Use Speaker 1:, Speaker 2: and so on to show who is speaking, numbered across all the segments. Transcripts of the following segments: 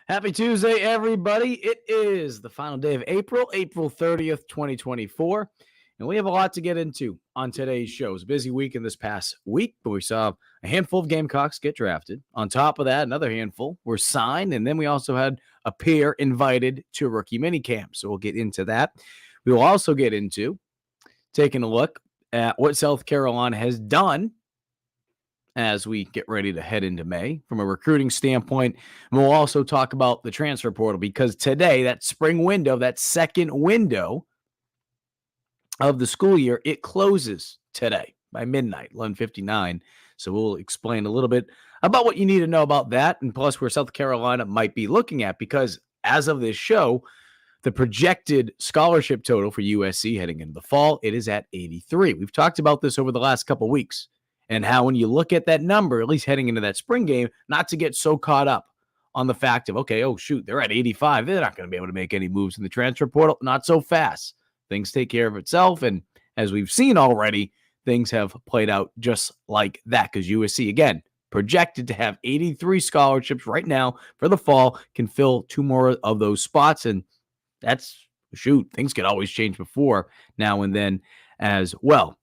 Speaker 1: Happy Tuesday, everybody. It is the final day of April 30th, 2024. And we have a lot to get into on today's show. It was a busy week in this past week, but we saw a handful of Gamecocks get drafted. On top of that, another handful were signed. And then we also had a pair invited to rookie minicamp. So we'll get into that. We will also get into taking a look at what South Carolina has done as we get ready to head into May from a recruiting standpoint. And we'll also talk about the transfer portal because today, that spring window, that second window of the school year, it closes today by midnight, 11:59. So we'll explain a little bit about what you need to know about that, and plus where South Carolina might be looking at, because as of this show, the projected scholarship total for USC heading into the fall, it is at 83. We've talked about this over the last couple of weeks, and how when you look at that number, at least heading into that spring game, not to get so caught up on the fact of, okay, oh, shoot, they're at 85. They're not going to be able to make any moves in the transfer portal. Not so fast. Things take care of itself. And as we've seen already, things have played out just like that, because USC, again, projected to have 83 scholarships right now for the fall, can fill 2 more of those spots. And that's, shoot, things could always change before now and then as well.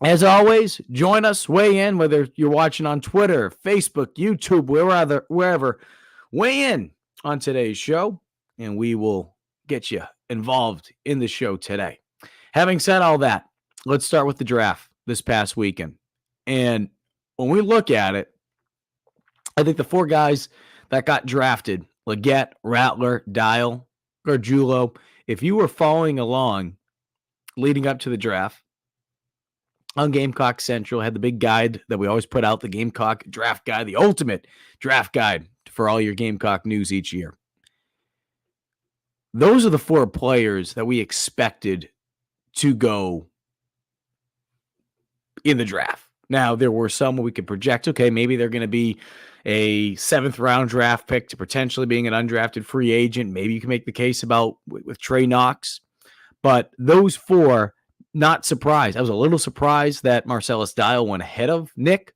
Speaker 1: As always, join us, weigh in, whether you're watching on Twitter, Facebook, YouTube, wherever, weigh in on today's show, and we will get you involved in the show today. Having said all that, let's start with the draft this past weekend. And when we look at it, I think the 4 guys that got drafted, Legette, Rattler, Dial, Gargiulo, if you were following along leading up to the draft, on Gamecock Central, had the big guide that we always put out, the Gamecock Draft Guide, the ultimate draft guide for all your Gamecock news each year. Those are the 4 players that we expected to go in the draft. Now, there were some where we could project, okay, maybe they're going to be a 7th round draft pick to potentially being an undrafted free agent. Maybe you can make the case about with Trey Knox. But those 4, not surprised. I was a little surprised that Marcelas Dial went ahead of Nick,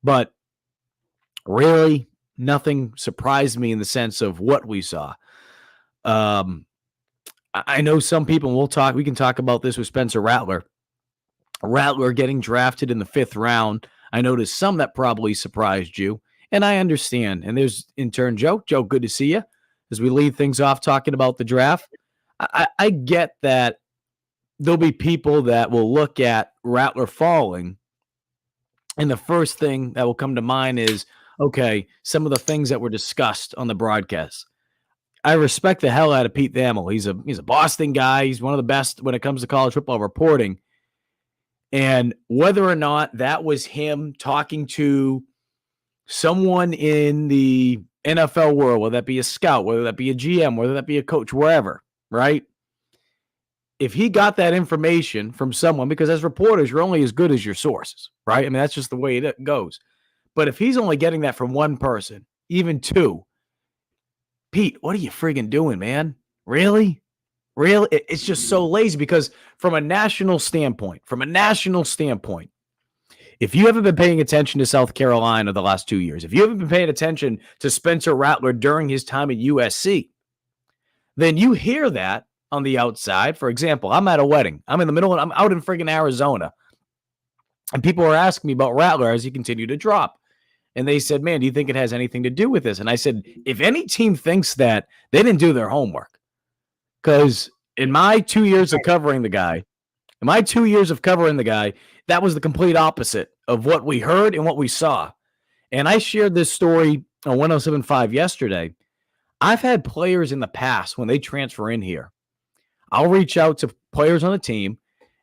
Speaker 1: but really nothing surprised me in the sense of what we saw. I know some people, we can talk about this with Spencer Rattler. Rattler getting drafted in the 5th round. I noticed some that probably surprised you, and I understand. And there's intern Joe. Joe, good to see you. As we lead things off talking about the draft, I get that there'll be people that will look at Rattler falling, and the first thing that will come to mind is, okay, some of the things that were discussed on the broadcast. I respect the hell out of Pete Thamel. He's a Boston guy. He's one of the best when it comes to college football reporting. And whether or not that was him talking to someone in the NFL world, whether that be a scout, whether that be a GM, whether that be a coach, wherever, right? If he got that information from someone, because as reporters, you're only as good as your sources, right? I mean, that's just the way it goes. But if he's only getting that from one person, even 2, Pete, what are you friggin' doing, man? Really? It's just so lazy, because from a national standpoint, if you haven't been paying attention to South Carolina the last 2 years, if you haven't been paying attention to Spencer Rattler during his time at USC, then you hear that on the outside. For example, I'm at a wedding. I'm out in friggin' Arizona. And people were asking me about Rattler as he continued to drop. And they said, man, do you think it has anything to do with this? And I said, if any team thinks that, they didn't do their homework. Because in my 2 years of covering the guy, that was the complete opposite of what we heard and what we saw. And I shared this story on 107.5 yesterday. I've had players in the past, when they transfer in here, I'll reach out to players on the team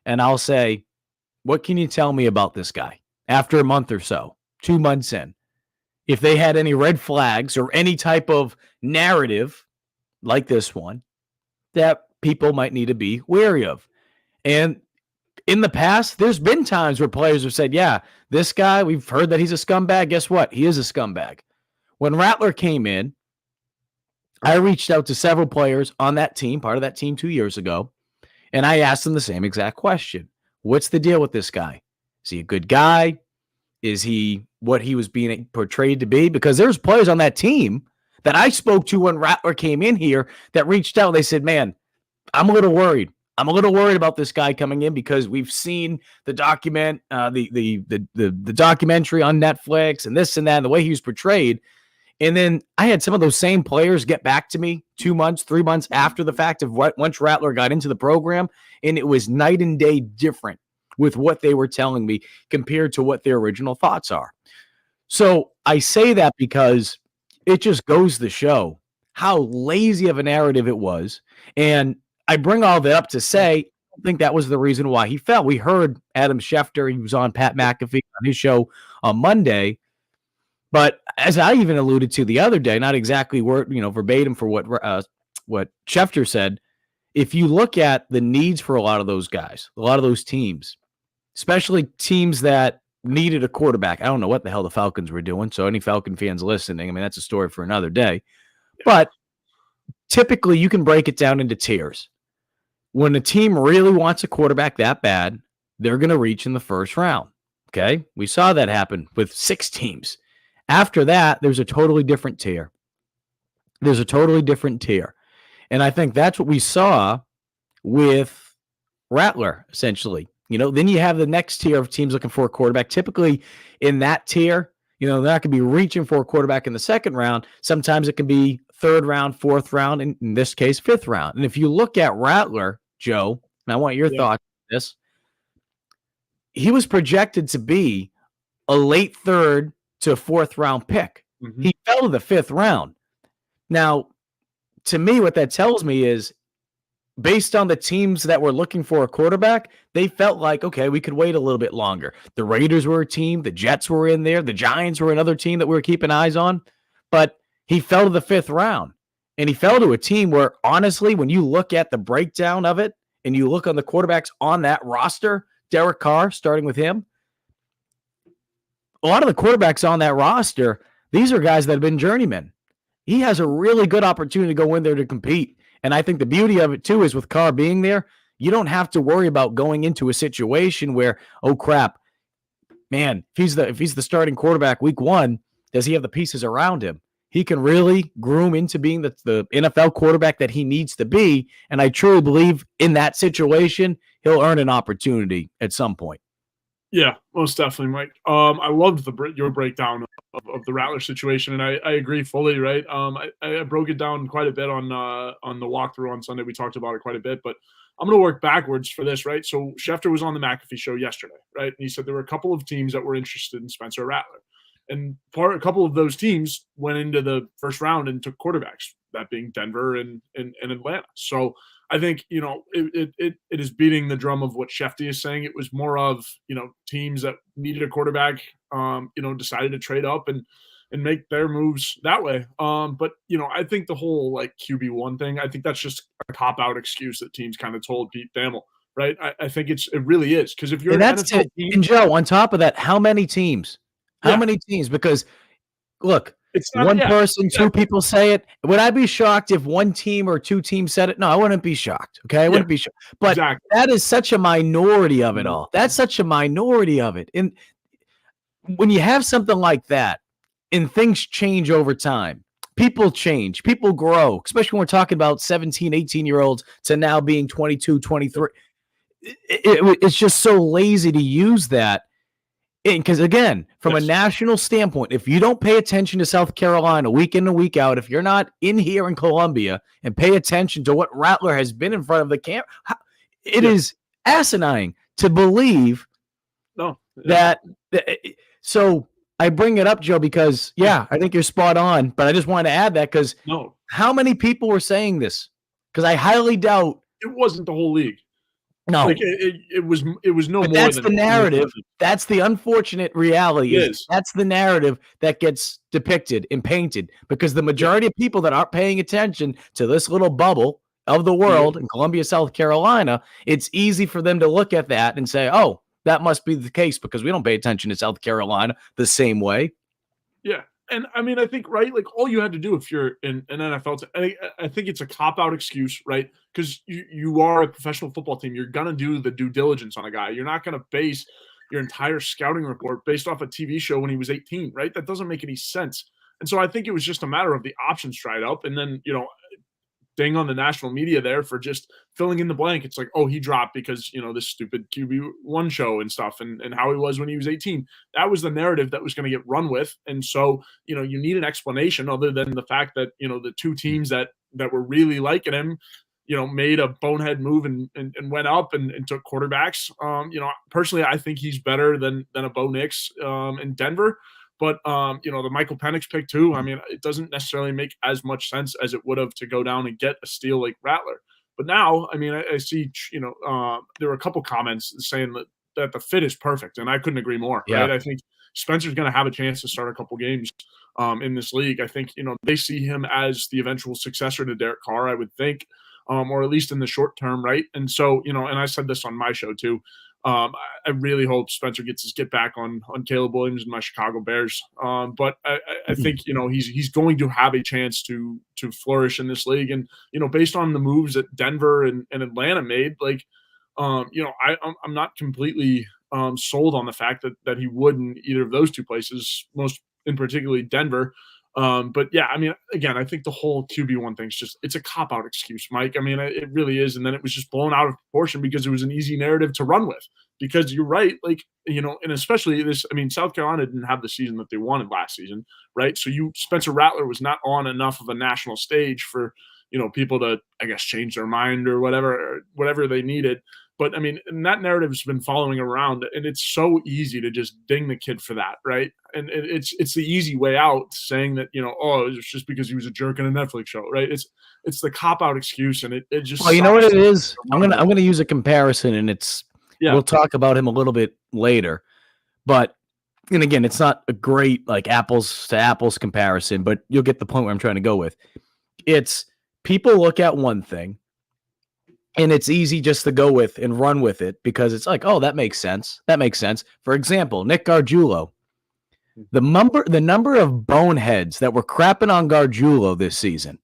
Speaker 1: and I'll say, what can you tell me about this guy after a month or so, 2 months in? If they had any red flags or any type of narrative like this one that people might need to be wary of. And in the past, there's been times where players have said, yeah, this guy, we've heard that he's a scumbag. Guess what? He is a scumbag. When Rattler came in, I reached out to several players on that team, part of that team 2 years ago, and I asked them the same exact question. What's the deal with this guy? Is he a good guy? Is he what he was being portrayed to be? Because there's players on that team that I spoke to when Rattler came in here that reached out. They said, man, I'm a little worried. I'm a little worried about this guy coming in because we've seen the the documentary on Netflix and this and that, and the way he was portrayed. And then I had some of those same players get back to me 2 months, 3 months after the fact of what once Rattler got into the program, and it was night and day different with what they were telling me compared to what their original thoughts are. So I say that because it just goes to show how lazy of a narrative it was. And I bring all that up to say, I don't think that was the reason why he fell. We heard Adam Schefter, he was on Pat McAfee on his show on Monday. But as I even alluded to the other day, not exactly word, verbatim for what Schefter said, if you look at the needs for a lot of those guys, a lot of those teams, especially teams that needed a quarterback. I don't know what the hell the Falcons were doing. So any Falcon fans listening, I mean, that's a story for another day. But typically you can break it down into tiers. When a team really wants a quarterback that bad, they're going to reach in the first round. Okay. We saw that happen with 6 teams. After that, there's a totally different tier. And I think that's what we saw with Rattler, essentially. Then you have the next tier of teams looking for a quarterback. Typically in that tier, they're not going to be reaching for a quarterback in the second round. Sometimes it can be third round, fourth round, and in this case, fifth round. And if you look at Rattler, Joe, and I want your thoughts on this, he was projected to be a late third to fourth round pick. Mm-hmm. He fell to the fifth round. Now, to me, what that tells me is based on the teams that were looking for a quarterback, they felt like, okay, we could wait a little bit longer. The Raiders were a team. The Jets were in there. The Giants were another team that we were keeping eyes on. But he fell to the fifth round. And he fell to a team where, honestly, when you look at the breakdown of it and you look on the quarterbacks on that roster, Derek Carr, starting with him, a lot of the quarterbacks on that roster, these are guys that have been journeymen. He has a really good opportunity to go in there to compete. And I think the beauty of it, too, is with Carr being there, you don't have to worry about going into a situation where, oh, crap, man, if he's the starting quarterback week 1, does he have the pieces around him? He can really groom into being the NFL quarterback that he needs to be. And I truly believe in that situation, he'll earn an opportunity at some point.
Speaker 2: Yeah, most definitely, Mike. I loved your breakdown of the Rattler situation, and I agree fully. Right, I broke it down quite a bit on the walkthrough on Sunday. We talked about it quite a bit, but I'm going to work backwards for this. Right, so Schefter was on the McAfee show yesterday, right, and he said there were a couple of teams that were interested in Spencer Rattler, and a couple of those teams went into the first round and took quarterbacks, that being Denver and Atlanta. So I think, it is beating the drum of what Schefter is saying. It was more of, teams that needed a quarterback, decided to trade up and make their moves that way. But, I think the whole QB1 thing, I think that's just a cop-out excuse that teams kind of told Pete Thamel, right? I think it really is. Because if you're
Speaker 1: an NFL team, and Joe, on top of that, how many teams? How many teams? Because, look, it's not, one person, two people say it. Would I be shocked if one team or two teams said it? No, I wouldn't be shocked. Okay, I wouldn't be shocked. But that is such a minority of it all. That's such a minority of it. And when you have something like that, and things change over time, people change, people grow, especially when we're talking about 17, 18-year-olds to now being 22, 23. It's just so lazy to use that. Because, again, from a national standpoint, if you don't pay attention to South Carolina week in and week out, if you're not in here in Columbia and pay attention to what Rattler has been in front of the camp, it is asinine to believe that. So I bring it up, Joe, because, I think you're spot on. But I just wanted to add that because how many people were saying this? Because I highly doubt.
Speaker 2: It wasn't the whole league.
Speaker 1: No,
Speaker 2: it was no more.
Speaker 1: That's the narrative. That's the unfortunate reality. That's the narrative that gets depicted and painted because the majority of people that aren't paying attention to this little bubble of the world in Columbia, South Carolina, it's easy for them to look at that and say, "Oh, that must be the case because we don't pay attention to South Carolina the same way."
Speaker 2: Yeah. And I mean, I think, right, all you had to do if you're in an NFL, I think it's a cop-out excuse, right? Because you are a professional football team. You're going to do the due diligence on a guy. You're not going to base your entire scouting report based off a TV show when he was 18, right? That doesn't make any sense. And so I think it was just a matter of the options dried up. And then, ding on the national media there for just filling in the blank. It's like, oh, he dropped because, this stupid QB1 show and stuff and how he was when he was 18. That was the narrative that was going to get run with. And so, you need an explanation other than the fact that, the two teams that were really liking him, made a bonehead move and went up and took quarterbacks. Personally, I think he's better than a Bo Nix in Denver. But, the Michael Penix pick too, I mean, it doesn't necessarily make as much sense as it would have to go down and get a steal like Rattler. But now, I mean, I see, there were a couple comments saying that the fit is perfect, and I couldn't agree more, right? I think Spencer's going to have a chance to start a couple games in this league. I think, they see him as the eventual successor to Derek Carr, I would think, or at least in the short term, right? And so, and I said this on my show too, I really hope Spencer gets his get back on Caleb Williams and my Chicago Bears. But I think, he's going to have a chance to flourish in this league. And, based on the moves that Denver and Atlanta made, like, I'm not completely sold on the fact that he would in either of those two places, most in particularly Denver. But yeah, I mean, again, I think the whole QB1 thing's it's a cop-out excuse, Mike. I mean, it really is. And then it was just blown out of proportion because it was an easy narrative to run with. Because you're right, like, and especially this, I mean, South Carolina didn't have the season that they wanted last season, right? So Spencer Rattler was not on enough of a national stage for, people to, I guess, change their mind or whatever they needed. But I mean, and that narrative has been following around, and it's so easy to just ding the kid for that, right? And it's the easy way out, saying that oh, it's just because he was a jerk in a Netflix show, right? It's the cop out excuse, and it just.
Speaker 1: Well, you know what it is. I'm gonna use a comparison, and we'll talk about him a little bit later, but and again, it's not a great like apples to apples comparison, but you'll get the point where I'm trying to go with. It's people look at one thing. And it's easy just to go with and run with it because it's like, oh, that makes sense. That makes sense. For example, Nick Gargiulo, the number of boneheads that were crapping on Gargiulo this season,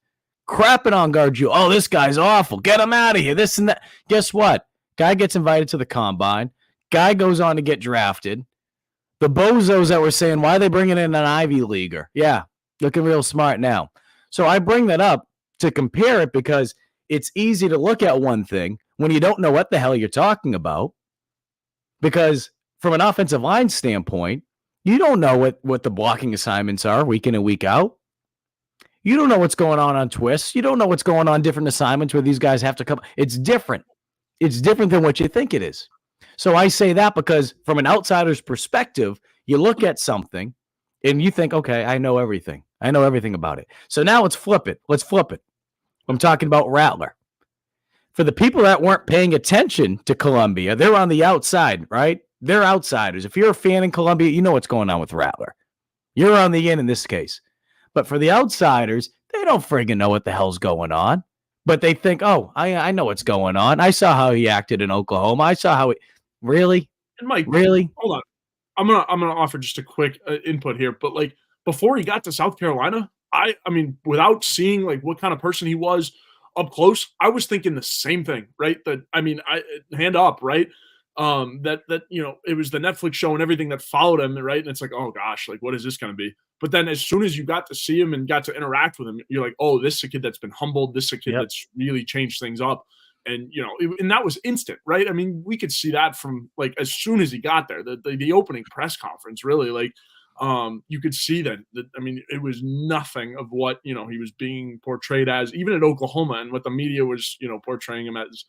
Speaker 1: Oh, this guy's awful. Get him out of here. This and that. Guess what? Guy gets invited to the combine. Guy goes on to get drafted. The bozos that were saying, why are they bringing in an Ivy Leaguer? Yeah, looking real smart now. So I bring that up to compare it because it's easy to look at one thing when you don't know what the hell you're talking about. Because from an offensive line standpoint, you don't know what the blocking assignments are week in and week out. You don't know what's going on twists. You don't know what's going on different assignments where these guys have to come. It's different. It's different than what you think it is. So I say that because from an outsider's perspective, you look at something and you think, okay, I know everything. I know everything about it. So now let's flip it. I'm talking about Rattler. For the people that weren't paying attention to Columbia, they're on the outside, right? They're outsiders. If you're a fan in Columbia, you know what's going on with Rattler. You're on the in this case. But for the outsiders, they don't friggin' know what the hell's going on. But they think, oh, I know what's going on. I saw how he acted in Oklahoma. I saw how he really?
Speaker 2: And Mike,
Speaker 1: really?
Speaker 2: Hold on. I'm gonna offer just a quick input here. But like before he got to South Carolina, I mean, without seeing like what kind of person he was up close, I was thinking the same thing, right? That I mean, hand up, right? That it was the Netflix show and everything that followed him, right? And it's like, oh gosh, like what is this going to be? But then as soon as you got to see him and got to interact with him, you're like, oh, this is a kid that's been humbled. This is a kid that's really changed things up. And and that was instant, right? I mean, we could see that from like as soon as he got there, the opening press conference, really, like. You could see that. I mean, it was nothing of what he was being portrayed as, even at Oklahoma, and what the media was portraying him as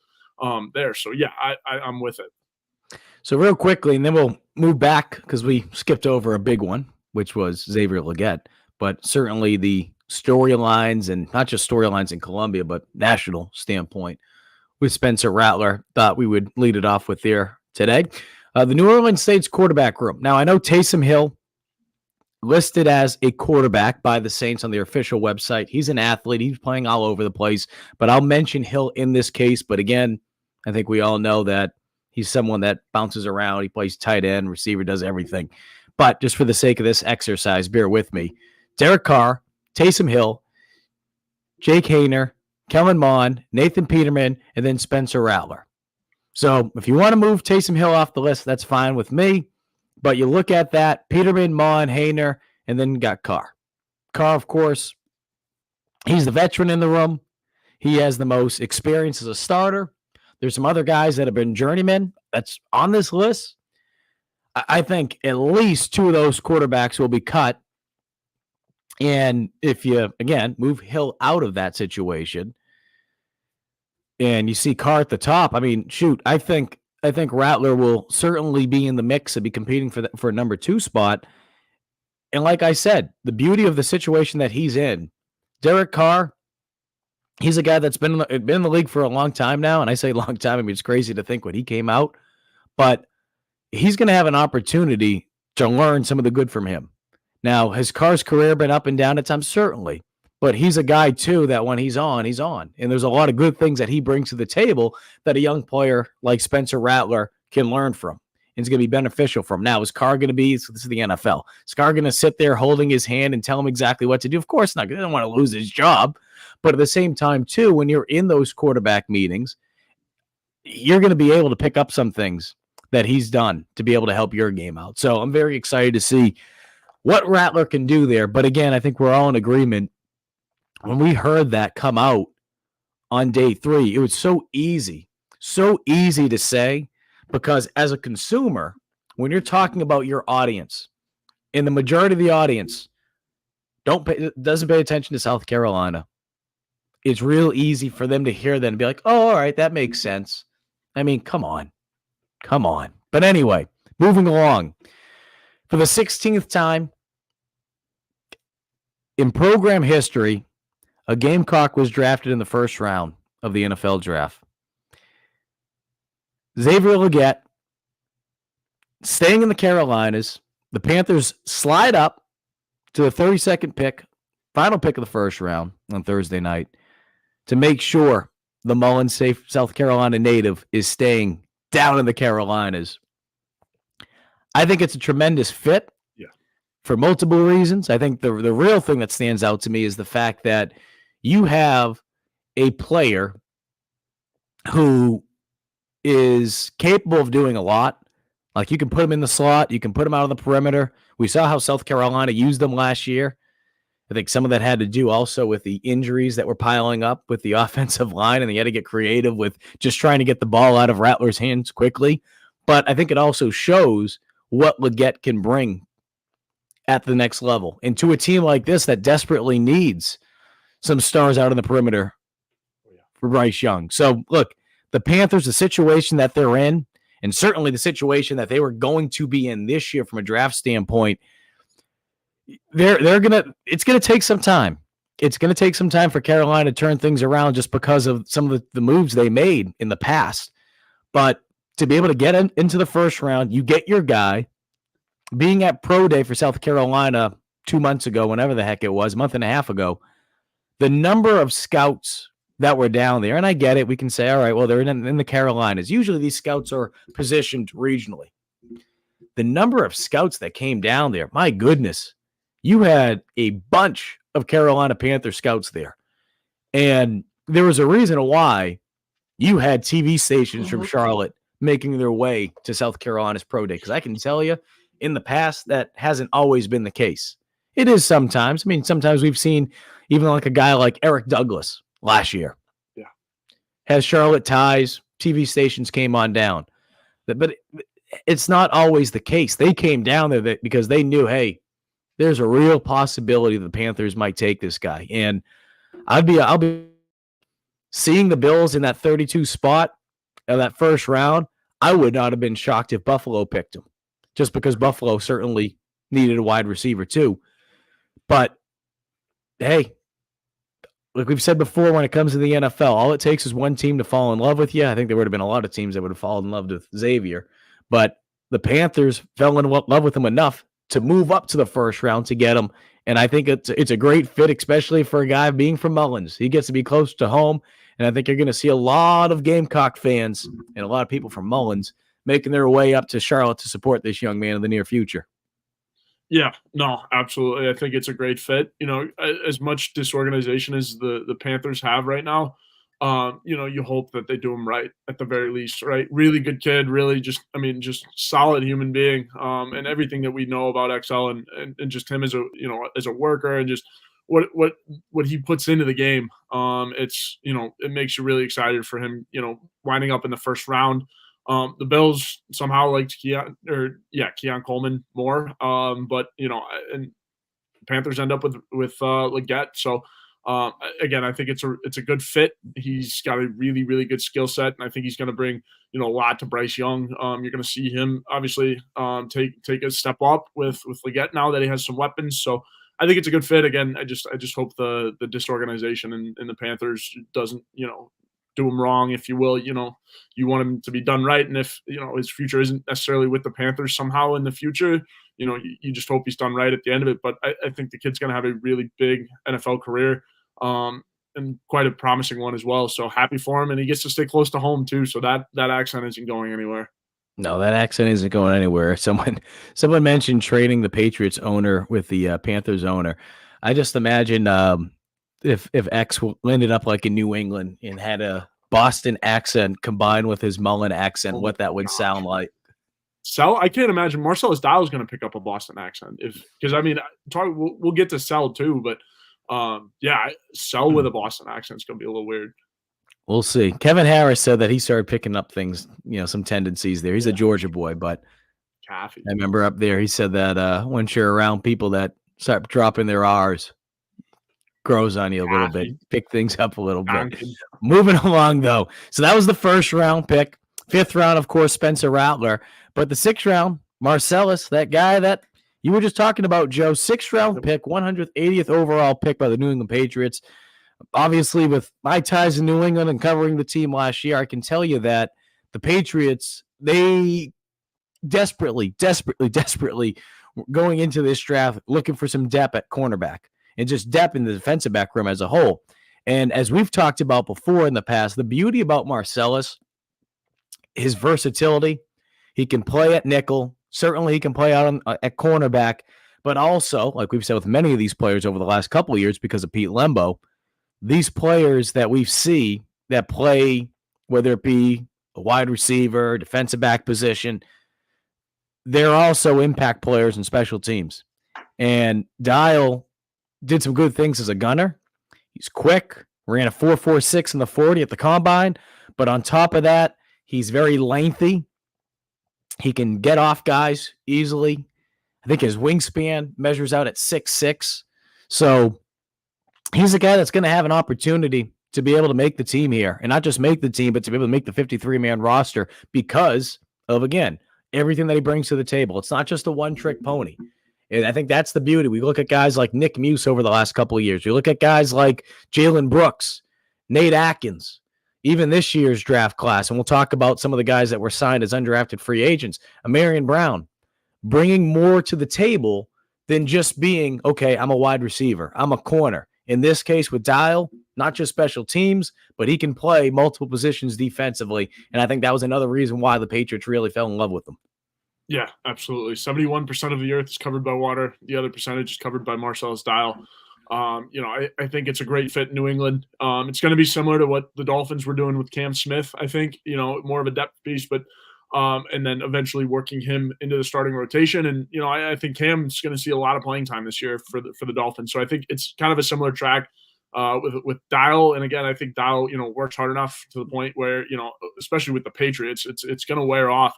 Speaker 2: there. So yeah, I'm with it.
Speaker 1: So real quickly, and then we'll move back because we skipped over a big one, which was Xavier Legette. But certainly the storylines, and not just storylines in Columbia, but national standpoint with Spencer Rattler, thought we would lead it off with there today. The New Orleans Saints quarterback room. Now I know Taysom Hill listed as a quarterback by the Saints on their official website. He's an athlete. He's playing all over the place, but I'll mention Hill in this case. But again, I think we all know that he's someone that bounces around. He plays tight end, receiver, does everything. But just for the sake of this exercise, bear with me. Derek Carr, Taysom Hill, Jake Haener, Kellen Mond, Nathan Peterman, and then Spencer Rattler. So if you want to move Taysom Hill off the list, that's fine with me. But you look at that, Peterman, Mon, Haener, and then you got Carr. Carr, of course, he's the veteran in the room. He has the most experience as a starter. There's some other guys that have been journeymen that's on this list. I think at least two of those quarterbacks will be cut. And if you, again, move Hill out of that situation and you see Carr at the top, I mean, shoot, I think Rattler will certainly be in the mix and be competing for a number 2 spot. And like I said, the beauty of the situation that he's in, Derek Carr, he's a guy that's been in the league for a long time now. And I say long time, I mean, it's crazy to think when he came out, but he's going to have an opportunity to learn some of the good from him. Now, has Carr's career been up and down at times? Certainly. But he's a guy, too, that when he's on, he's on. And there's a lot of good things that he brings to the table that a young player like Spencer Rattler can learn from. And it's going to be beneficial for him. Now, is Carr going to be, so this is the NFL, is Carr going to sit there holding his hand and tell him exactly what to do? Of course not. He doesn't want to lose his job. But at the same time, too, when you're in those quarterback meetings, you're going to be able to pick up some things that he's done to be able to help your game out. So I'm very excited to see what Rattler can do there. But again, I think we're all in agreement. When we heard that come out on day 3, it was so easy to say, because as a consumer, when you're talking about your audience, and the majority of the audience doesn't pay attention to South Carolina, it's real easy for them to hear that and be like, oh, all right, that makes sense. I mean, come on. But anyway, moving along. For the 16th time in program history, a Gamecock was drafted in the first round of the NFL draft. Xavier Legette, staying in the Carolinas. The Panthers slide up to the 32nd pick, final pick of the first round on Thursday night, to make sure the Mullins safe South Carolina native is staying down in the Carolinas. I think it's a tremendous fit for multiple reasons. I think the real thing that stands out to me is the fact that you have a player who is capable of doing a lot. Like, you can put him in the slot, you can put him out on the perimeter. We saw how South Carolina used them last year. I think some of that had to do also with the injuries that were piling up with the offensive line, and they had to get creative with just trying to get the ball out of Rattler's hands quickly. But I think it also shows what Legette can bring at the next level. And to a team like this that desperately needs some stars out on the perimeter for Bryce Young. So, look, the Panthers, the situation that they're in, and certainly the situation that they were going to be in this year from a draft standpoint, it's gonna take some time. It's gonna take some time for Carolina to turn things around just because of some of the moves they made in the past. But to be able to get into the first round, you get your guy. Being at Pro Day for South Carolina 2 months ago, whenever the heck it was, a month and a half ago, the number of scouts that were down there, and I get it, we can say, all right, well, they're in the Carolinas. Usually these scouts are positioned regionally. The number of scouts that came down there, my goodness, you had a bunch of Carolina Panther scouts there. And there was a reason why you had TV stations from Charlotte making their way to South Carolina's Pro Day. Because I can tell you, in the past, that hasn't always been the case. It is sometimes. I mean, sometimes we've seen even like a guy like Eric Douglas last year.
Speaker 2: Yeah.
Speaker 1: Has Charlotte ties. TV stations came on down. But it's not always the case. They came down there because they knew, hey, there's a real possibility the Panthers might take this guy. And I'll be seeing the Bills in that 32 spot of that first round. I would not have been shocked if Buffalo picked him, just because Buffalo certainly needed a wide receiver too. But hey, like we've said before, when it comes to the NFL, all it takes is one team to fall in love with you. I think there would have been a lot of teams that would have fallen in love with Xavier, but the Panthers fell in love with him enough to move up to the first round to get him. And I think it's a great fit, especially for a guy being from Mullins. He gets to be close to home, and I think you're going to see a lot of Gamecock fans and a lot of people from Mullins making their way up to Charlotte to support this young man in the near future.
Speaker 2: Yeah, no, absolutely. I think it's a great fit. You know, as much disorganization as the Panthers have right now, you hope that they do him right at the very least, right? Really good kid, really just solid human being, and everything that we know about XL and just him as a worker and just what he puts into the game. It makes you really excited for him, winding up in the first round. The Bills somehow liked Keon Coleman more, but and Panthers end up with Legette. So again, I think it's a good fit. He's got a really, really good skill set, and I think he's going to bring a lot to Bryce Young. You're going to see him obviously take a step up with Legette now that he has some weapons. So I think it's a good fit. Again, I just hope the disorganization in the Panthers doesn't do him wrong, if you will. You want him to be done right, and if his future isn't necessarily with the Panthers somehow in the future, you just hope he's done right at the end of it. But I think the kid's going to have a really big NFL career, and quite a promising one as well. So happy for him, and he gets to stay close to home too. So that accent isn't going anywhere.
Speaker 1: No, that accent isn't going anywhere. Someone mentioned trading the Patriots owner with the Panthers owner. I just imagine if X ended up like in New England and had a Boston accent combined with his Mullen accent, what that would sound like.
Speaker 2: I can't imagine Marcelas Dial is going to pick up a Boston accent we'll get to Sell too, but Sell with a Boston accent is going to be a little weird.
Speaker 1: We'll see. Kevin Harris said that he started picking up things, some tendencies there. He's a Georgia boy, but I remember up there he said that once you're around people that start dropping their R's, grows on you a little bit, pick things up a little bit. Moving along, though. So that was the first round pick. Fifth round, of course, Spencer Rattler. But the sixth round, Marcelas, that guy that you were just talking about, Joe, sixth round pick, 180th overall pick by the New England Patriots. Obviously, with my ties in New England and covering the team last year, I can tell you that the Patriots, they desperately going into this draft looking for some depth at cornerback and just depth in the defensive back room as a whole. And as we've talked about before in the past, the beauty about Marcelas, his versatility, he can play at nickel. Certainly he can play out at cornerback, but also, like we've said with many of these players over the last couple of years because of Pete Lembo, these players that we see that play, whether it be a wide receiver, defensive back position, they're also impact players in special teams. And Dial did some good things as a gunner. He's quick, ran a 4.46 in the 40 at the combine, but on top of that, he's very lengthy. He can get off guys easily. I think his wingspan measures out at 6'6". So he's a guy that's going to have an opportunity to be able to make the team here, and not just make the team, but to be able to make the 53-man roster because of, again, everything that he brings to the table. It's not just a one-trick pony. And I think that's the beauty. We look at guys like Nick Muse over the last couple of years. We look at guys like Jalen Brooks, Nate Atkins, even this year's draft class. And we'll talk about some of the guys that were signed as undrafted free agents. Amarins Brown, bringing more to the table than just being, okay, I'm a wide receiver, I'm a corner. In this case with Dial, not just special teams, but he can play multiple positions defensively. And I think that was another reason why the Patriots really fell in love with him.
Speaker 2: Yeah, absolutely. 71% of the earth is covered by water. The other percentage is covered by Marcelas Dial. I think it's a great fit in New England. It's going to be similar to what the Dolphins were doing with Cam Smith. I think, more of a depth piece, but and then eventually working him into the starting rotation. And, I think Cam's going to see a lot of playing time this year for the Dolphins. So I think it's kind of a similar track with Dial. And again, I think Dial, works hard enough to the point where, especially with the Patriots, it's going to wear off.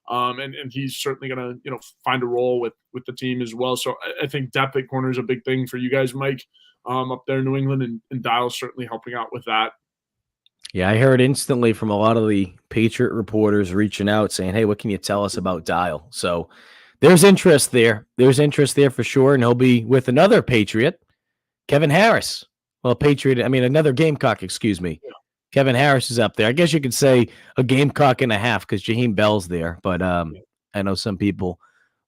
Speaker 2: And he's certainly going to, find a role with the team as well. So I think depth at corner is a big thing for you guys, Mike, up there in New England, and Dial's certainly helping out with that.
Speaker 1: Yeah, I heard instantly from a lot of the Patriot reporters reaching out saying, hey, what can you tell us about Dial? So there's interest there. There's interest there for sure. And he'll be with another Patriot, Kevin Harris. Well, another Gamecock, excuse me. Yeah. Kevin Harris is up there. I guess you could say a Gamecock and a half because Jaheim Bell's there. But I know some people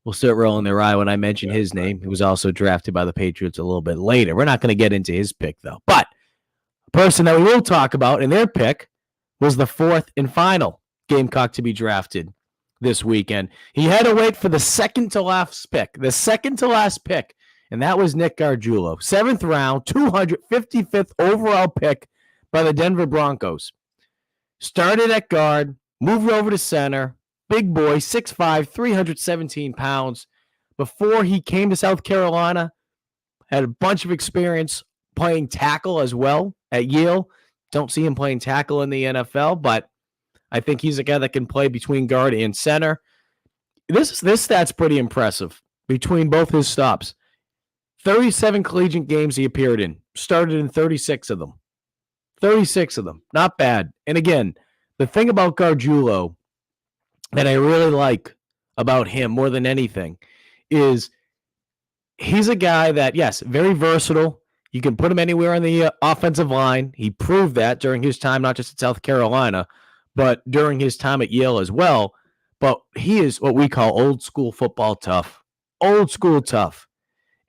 Speaker 1: will start rolling their eye when I mention his name. He was also drafted by the Patriots a little bit later. We're not going to get into his pick, though. But a person that we will talk about in their pick was the fourth and final Gamecock to be drafted this weekend. He had to wait for the second to last pick, and that was Nick Gargiulo. 7th round, 255th overall pick by the Denver Broncos. Started at guard, moved over to center, big boy, 6'5", 317 pounds. Before he came to South Carolina, had a bunch of experience playing tackle as well at Yale. Don't see him playing tackle in the NFL, but I think he's a guy that can play between guard and center. This stat's pretty impressive between both his stops. 37 collegiate games he appeared in, started in 36 of them. 36 of them, not bad. And again, the thing about Gargiulo that I really like about him more than anything is he's a guy that, yes, very versatile. You can put him anywhere on the offensive line. He proved that during his time, not just at South Carolina, but during his time at Yale as well. But he is what we call old school football tough. Old school tough.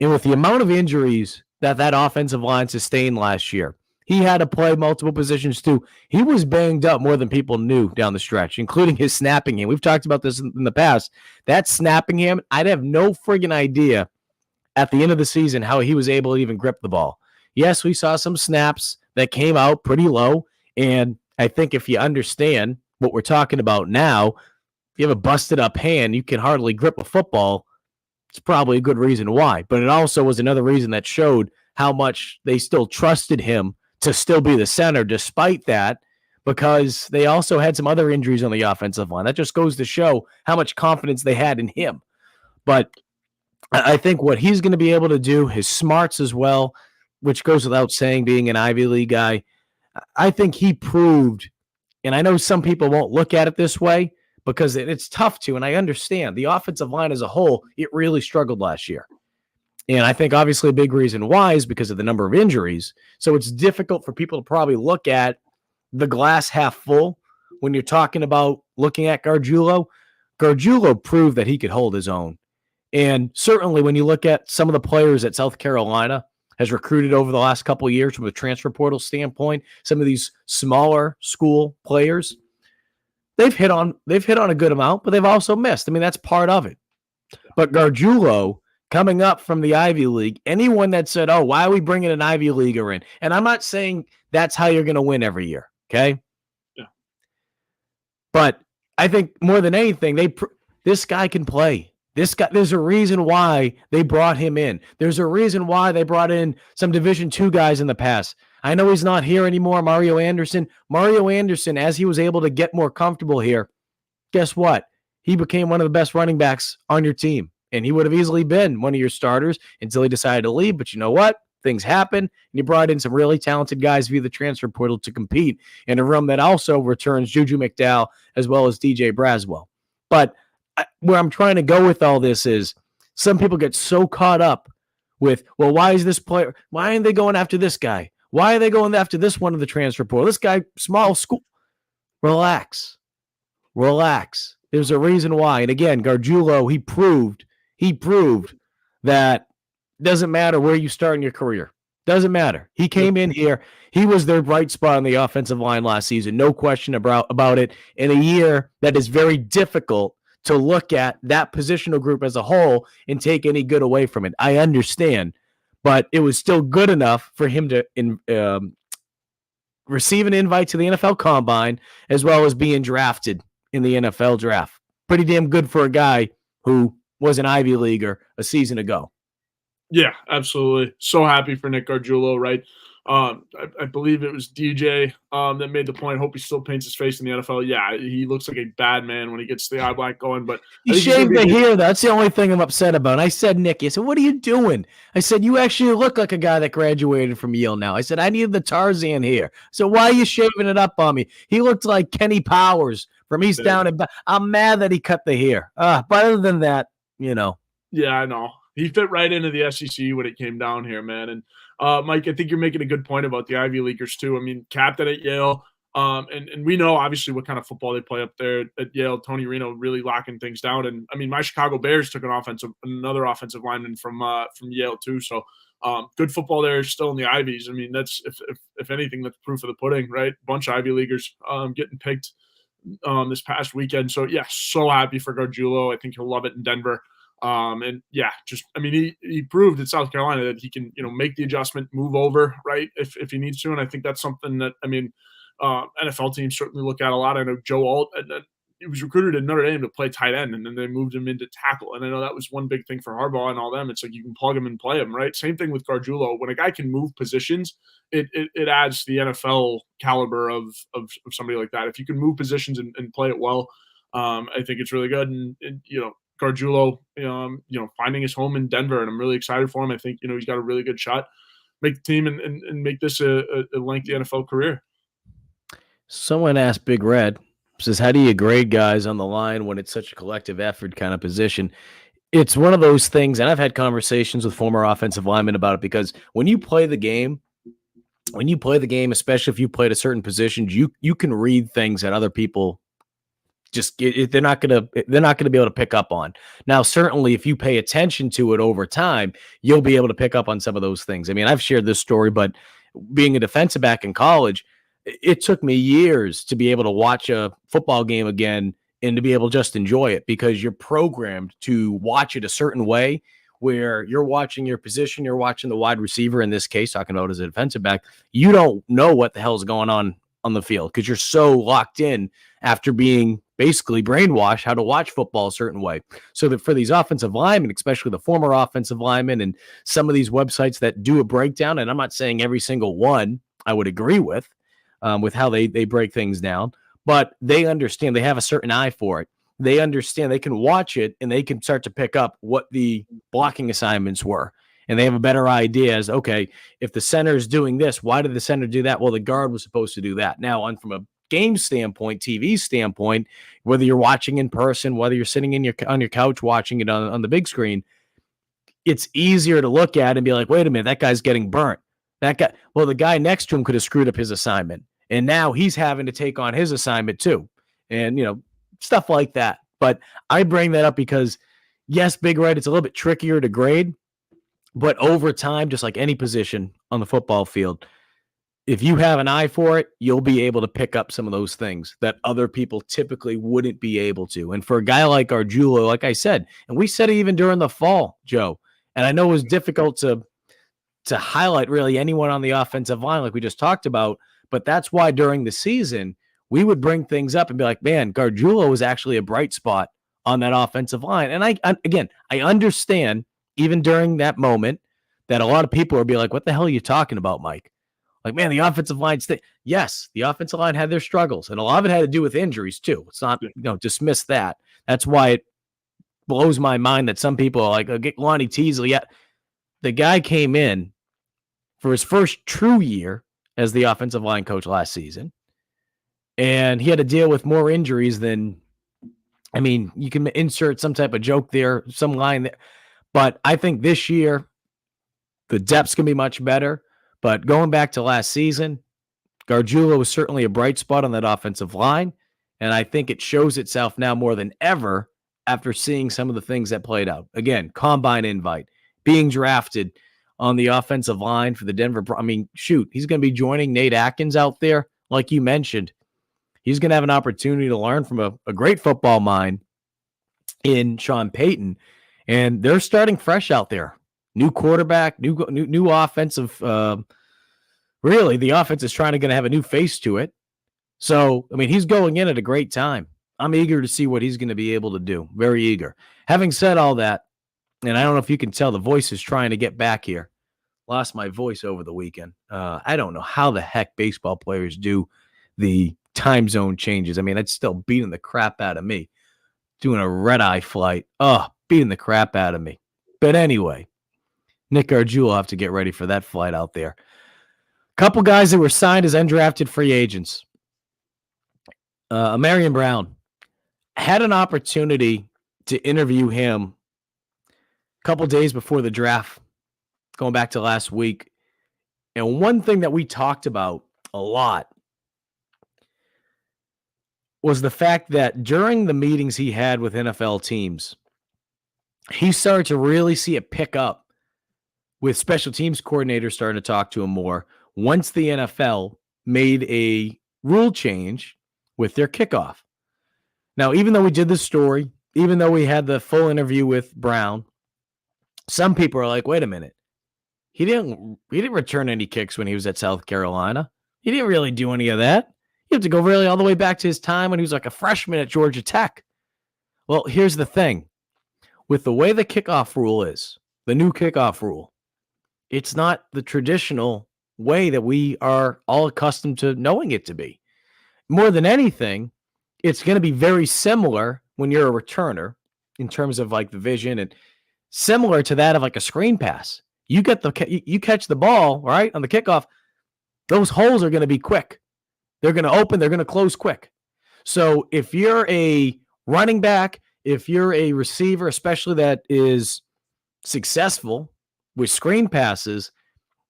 Speaker 1: And with the amount of injuries that offensive line sustained last year, he had to play multiple positions too. He was banged up more than people knew down the stretch, including his snapping game. We've talked about this in the past. That snapping game, I'd have no friggin' idea at the end of the season how he was able to even grip the ball. Yes, we saw some snaps that came out pretty low, and I think if you understand what we're talking about now, if you have a busted up hand, you can hardly grip a football. It's probably a good reason why, but it also was another reason that showed how much they still trusted him to still be the center despite that, because they also had some other injuries on the offensive line. That just goes to show how much confidence they had in him. But I think what he's going to be able to do, his smarts as well, which goes without saying, being an Ivy League guy, I think he proved, and I know some people won't look at it this way because it's tough to, and I understand. The offensive line as a whole, it really struggled last year. And I think obviously a big reason why is because of the number of injuries. So it's difficult for people to probably look at the glass half full when you're talking about looking at Gargiulo. Gargiulo proved that he could hold his own. And certainly when you look at some of the players that South Carolina has recruited over the last couple of years from a transfer portal standpoint, some of these smaller school players, they've hit on a good amount, but they've also missed. I mean, that's part of it. But Gargiulo, coming up from the Ivy League, anyone that said, oh, why are we bringing an Ivy Leaguer in? And I'm not saying that's how you're going to win every year, okay?
Speaker 2: Yeah.
Speaker 1: But I think more than anything, this guy can play. This guy, there's a reason why they brought him in. There's a reason why they brought in some Division II guys in the past. I know he's not here anymore, Mario Anderson. Mario Anderson, as he was able to get more comfortable here, guess what? He became one of the best running backs on your team. And he would have easily been one of your starters until he decided to leave. But you know what? Things happen. And you brought in some really talented guys via the transfer portal to compete in a room that also returns Juju McDowell as well as DJ Braswell. But where I'm trying to go with all this is some people get so caught up with, well, why is this player? Why aren't they going after this guy? Why are they going after this one of the transfer portal? This guy, small school. Relax. There's a reason why. And again, Gargiulo, he proved that doesn't matter where you start in your career. Doesn't matter. He came in here. He was their bright spot on the offensive line last season. No question about it. In a year that is very difficult to look at that positional group as a whole and take any good away from it. I understand. But it was still good enough for him to receive an invite to the NFL Combine as well as being drafted in the NFL draft. Pretty damn good for a guy who was an Ivy Leaguer a season ago.
Speaker 2: Yeah, absolutely. So happy for Nick Gargiulo, right? I believe it was DJ that made the point. Hope he still paints his face in the NFL. Yeah, he looks like a bad man when he gets the eye black going. But
Speaker 1: he shaved the hair. That's the only thing I'm upset about. And I said, Nicky, I said, what are you doing? I said, you actually look like a guy that graduated from Yale now. I said, I need the Tarzan hair. So why are you shaving it up on me? He looked like Kenny Powers from East Down. And I'm mad that he cut the hair. But other than that, you know.
Speaker 2: Yeah, I know. He fit right into the SEC when it came down here, man. And Mike, I think you're making a good point about the Ivy Leaguers too. I mean, captain at Yale, and we know obviously what kind of football they play up there at Yale. Tony Reno really locking things down. And I mean, my Chicago Bears took another offensive lineman from Yale too. So good football there, still in the Ivies. I mean, that's if anything, that's proof of the pudding, right? Bunch of Ivy Leaguers getting picked this past weekend. So yeah, so happy for Gargiulo. I think he'll love it in Denver. And yeah, he proved at South Carolina that he can, make the adjustment, move over, right, if he needs to. And I think that's something that, NFL teams certainly look at a lot. I know Joe Alt, he was recruited at Notre Dame to play tight end, and then they moved him into tackle. And I know that was one big thing for Harbaugh and all them. It's like you can plug him and play him, right? Same thing with Gargiulo. When a guy can move positions, it adds to the NFL caliber of somebody like that. If you can move positions and play it well, I think it's really good. And Gargiulo, finding his home in Denver, and I'm really excited for him. I think, he's got a really good shot, make the team and make this a lengthy NFL career.
Speaker 1: Someone asked Big Red, says, how do you grade guys on the line when it's such a collective effort kind of position? It's one of those things, and I've had conversations with former offensive linemen about it, because when you play the game, especially if you played a certain position, you can read things that other people they're not gonna be able to pick up on. Now, certainly, if you pay attention to it over time, you'll be able to pick up on some of those things. I mean, I've shared this story, but being a defensive back in college, it took me years to be able to watch a football game again and to be able to just enjoy it, because you're programmed to watch it a certain way, where you're watching your position, you're watching the wide receiver, in this case, talking about as a defensive back. You don't know what the hell's going on the field, because you're so locked in after being basically brainwashed how to watch football a certain way. So that for these offensive linemen, especially the former offensive linemen, and some of these websites that do a breakdown, and I'm not saying every single one I would agree with how they break things down, but they understand, they have a certain eye for it. They understand, they can watch it and they can start to pick up what the blocking assignments were. And they have a better idea as, okay, if the center is doing this, why did the center do that? Well, the guard was supposed to do that. Now, from a game standpoint, TV standpoint, whether you're watching in person, whether you're sitting on your couch watching it on the big screen, it's easier to look at and be like, wait a minute, that guy's getting burnt. The guy next to him could have screwed up his assignment, and now he's having to take on his assignment too. And, stuff like that. But I bring that up because, yes, Big Red, it's a little bit trickier to grade, but over time, just like any position on the football field, if you have an eye for it, you'll be able to pick up some of those things that other people typically wouldn't be able to. And for a guy like Gargiulo, like I said, and we said it even during the fall, Joe, and I know it was difficult to highlight really anyone on the offensive line like we just talked about, but that's why during the season, we would bring things up and be like, man, Gargiulo was actually a bright spot on that offensive line. And I understand, even during that moment, that a lot of people would be like, what the hell are you talking about, Mike? Like, man, the offensive line yes, the offensive line had their struggles, and a lot of it had to do with injuries too. It's not, dismiss that. That's why it blows my mind that some people are like, get Lonnie Teasley. Yeah, the guy came in for his first true year as the offensive line coach last season, and he had to deal with more injuries than, you can insert some type of joke there, some line there. But I think this year, the depth's going to be much better. But going back to last season, Gargiulo was certainly a bright spot on that offensive line. And I think it shows itself now more than ever after seeing some of the things that played out. Again, combine invite, being drafted on the offensive line for the Denver. He's going to be joining Nate Atkins out there. Like you mentioned, he's going to have an opportunity to learn from a great football mind in Sean Payton. And they're starting fresh out there. New quarterback, new offensive. Really, the offense is going to have a new face to it. So, he's going in at a great time. I'm eager to see what he's going to be able to do. Very eager. Having said all that, and I don't know if you can tell, the voice is trying to get back here. Lost my voice over the weekend. I don't know how the heck baseball players do the time zone changes. It's still beating the crap out of me. Doing a red-eye flight. Beating the crap out of me. But anyway, Nick Gargiulo will have to get ready for that flight out there. Couple guys that were signed as undrafted free agents. Amarins Brown had an opportunity to interview him a couple days before the draft, going back to last week. And one thing that we talked about a lot was the fact that during the meetings he had with NFL teams, he started to really see it pick up with special teams coordinators starting to talk to him more once the NFL made a rule change with their kickoff. Now, even though we did this story even though we had the full interview with Brown, some people are like, wait a minute. He didn't return any kicks when he was at South Carolina. He didn't really do any of that. You have to go really all the way back to his time when he was like a freshman at Georgia Tech. Well, here's the thing. With the way the kickoff rule is, the new kickoff rule, it's not the traditional way that we are all accustomed to knowing it to be. More than anything, it's going to be very similar when you're a returner in terms of like the vision and similar to that of like a screen pass. You catch the ball, right, on the kickoff, those holes are going to be quick. They're going to open, they're going to close quick. So if you're a running back, if you're a receiver, especially that is successful with screen passes,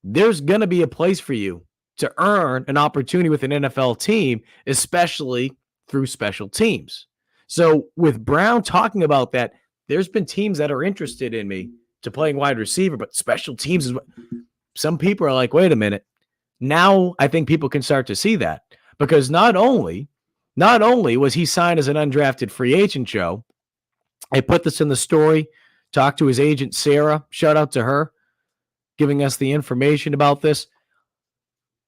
Speaker 1: there's going to be a place for you to earn an opportunity with an NFL team, especially through special teams. So with Brown talking about that, there's been teams that are interested in me to playing wide receiver, but special teams is what some people are like, wait a minute. Now I think people can start to see that because not only was he signed as an undrafted free agent, Joe, I put this in the story, talked to his agent, Sarah, shout out to her, giving us the information about this.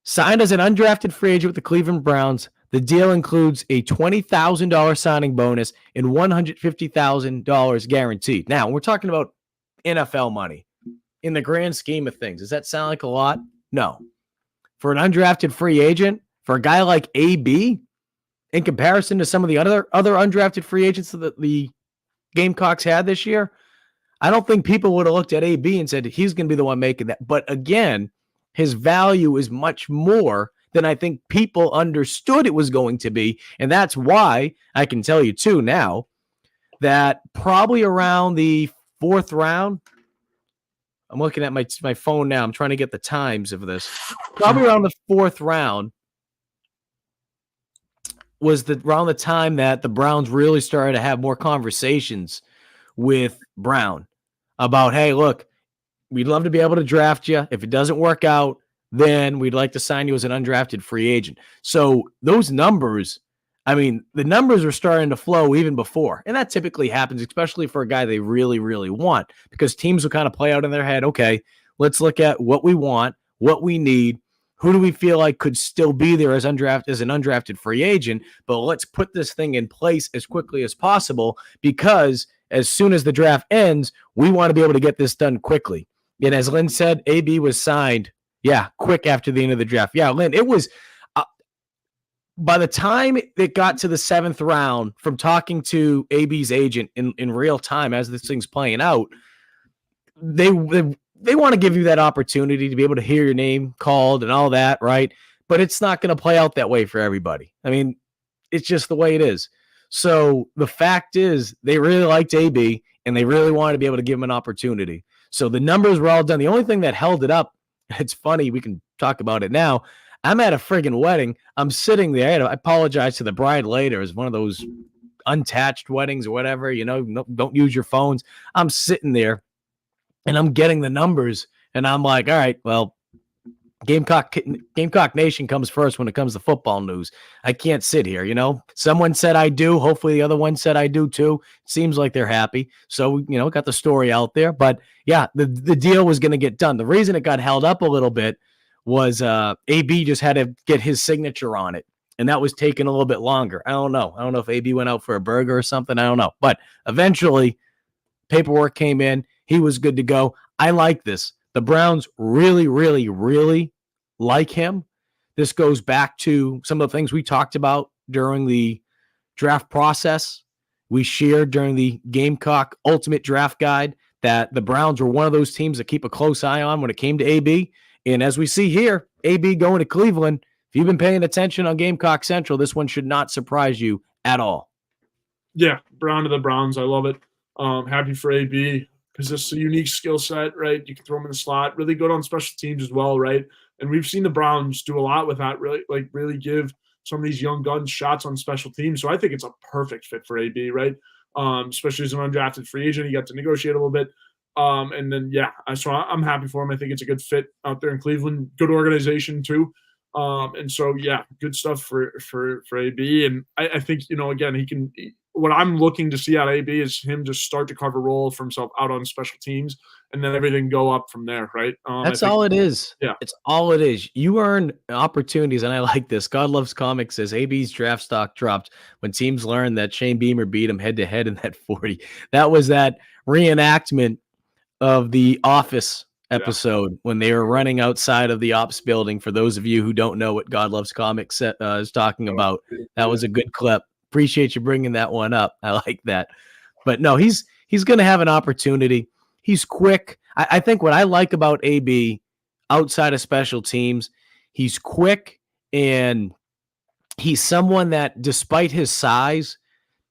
Speaker 1: Signed as an undrafted free agent with the Cleveland Browns. The deal includes a $20,000 signing bonus and $150,000 guaranteed. Now, we're talking about NFL money. In the grand scheme of things, does that sound like a lot? No. For an undrafted free agent, for a guy like AB, in comparison to some of the other undrafted free agents that the Gamecocks had this year, I don't think people would have looked at AB and said he's going to be the one making that. But again, his value is much more than I think people understood it was going to be. And that's why I can tell you, too, now that probably around the fourth round, I'm looking at my phone now. I'm trying to get the times of this. Probably around the fourth round was around the time that the Browns really started to have more conversations with Brown about, hey, look, we'd love to be able to draft you. If it doesn't work out, then we'd like to sign you as an undrafted free agent. So those numbers, I mean, the numbers are starting to flow even before. And that typically happens, especially for a guy they really, really want, because teams will kind of play out in their head, okay, let's look at what we want, what we need, who do we feel like could still be there as an undrafted free agent, but let's put this thing in place as quickly as possible because as soon as the draft ends, we want to be able to get this done quickly. And as Lynn said, AB was signed, quick after the end of the draft. Yeah, Lynn, it was by the time it got to the seventh round, from talking to AB's agent in real time as this thing's playing out, they want to give you that opportunity to be able to hear your name called and all that, right? But it's not going to play out that way for everybody. I mean, it's just the way it is. So the fact is they really liked AB and they really wanted to be able to give him an opportunity. So the numbers were all done. The only thing that held it up, it's funny, we can talk about it now. I'm at a friggin' wedding. I'm sitting there. I apologize to the bride later. It's one of those unattached weddings or whatever, don't use your phones. I'm sitting there and I'm getting the numbers and I'm like, all right, well, Gamecock Nation comes first when it comes to football news. I can't sit here, Someone said I do. Hopefully the other one said I do too. Seems like they're happy. So, got the story out there. But yeah, the deal was going to get done. The reason it got held up a little bit was AB just had to get his signature on it. And that was taking a little bit longer. I don't know. I don't know if AB went out for a burger or something. I don't know. But eventually, paperwork came in. He was good to go. I like this. The Browns really, really, really like him. This goes back to some of the things we talked about during the draft process. We shared during the Gamecock Ultimate Draft Guide that the Browns were one of those teams that keep a close eye on when it came to AB. And as we see here, AB going to Cleveland, if you've been paying attention on Gamecock Central, this one should not surprise you at all.
Speaker 2: Yeah, Brown to the Browns. I love it. Happy for AB because this is a unique skill set, right? You can throw him in the slot, really good on special teams as well, right? And we've seen the Browns do a lot with that, really give some of these young guns shots on special teams. So I think it's a perfect fit for AB, right? Especially as an undrafted free agent. He got to negotiate a little bit. And then, so I'm happy for him. I think it's a good fit out there in Cleveland. Good organization, too. And so, good stuff for AB. And I think, again, what I'm looking to see out of AB is him just start to carve a role for himself out on special teams, and then everything go up from there, right?
Speaker 1: That's all it is.
Speaker 2: Yeah.
Speaker 1: It's all it is. You earn opportunities, and I like this. God Loves Comics says AB's draft stock dropped when teams learned that Shane Beamer beat him head-to-head in that 40. That was that reenactment of the Office episode when they were running outside of the ops building. For those of you who don't know what God Loves Comics is talking about, that was a good clip. Appreciate you bringing that one up. I like that. But no, he's going to have an opportunity. He's quick. I think what I like about AB outside of special teams, he's quick, and he's someone that, despite his size,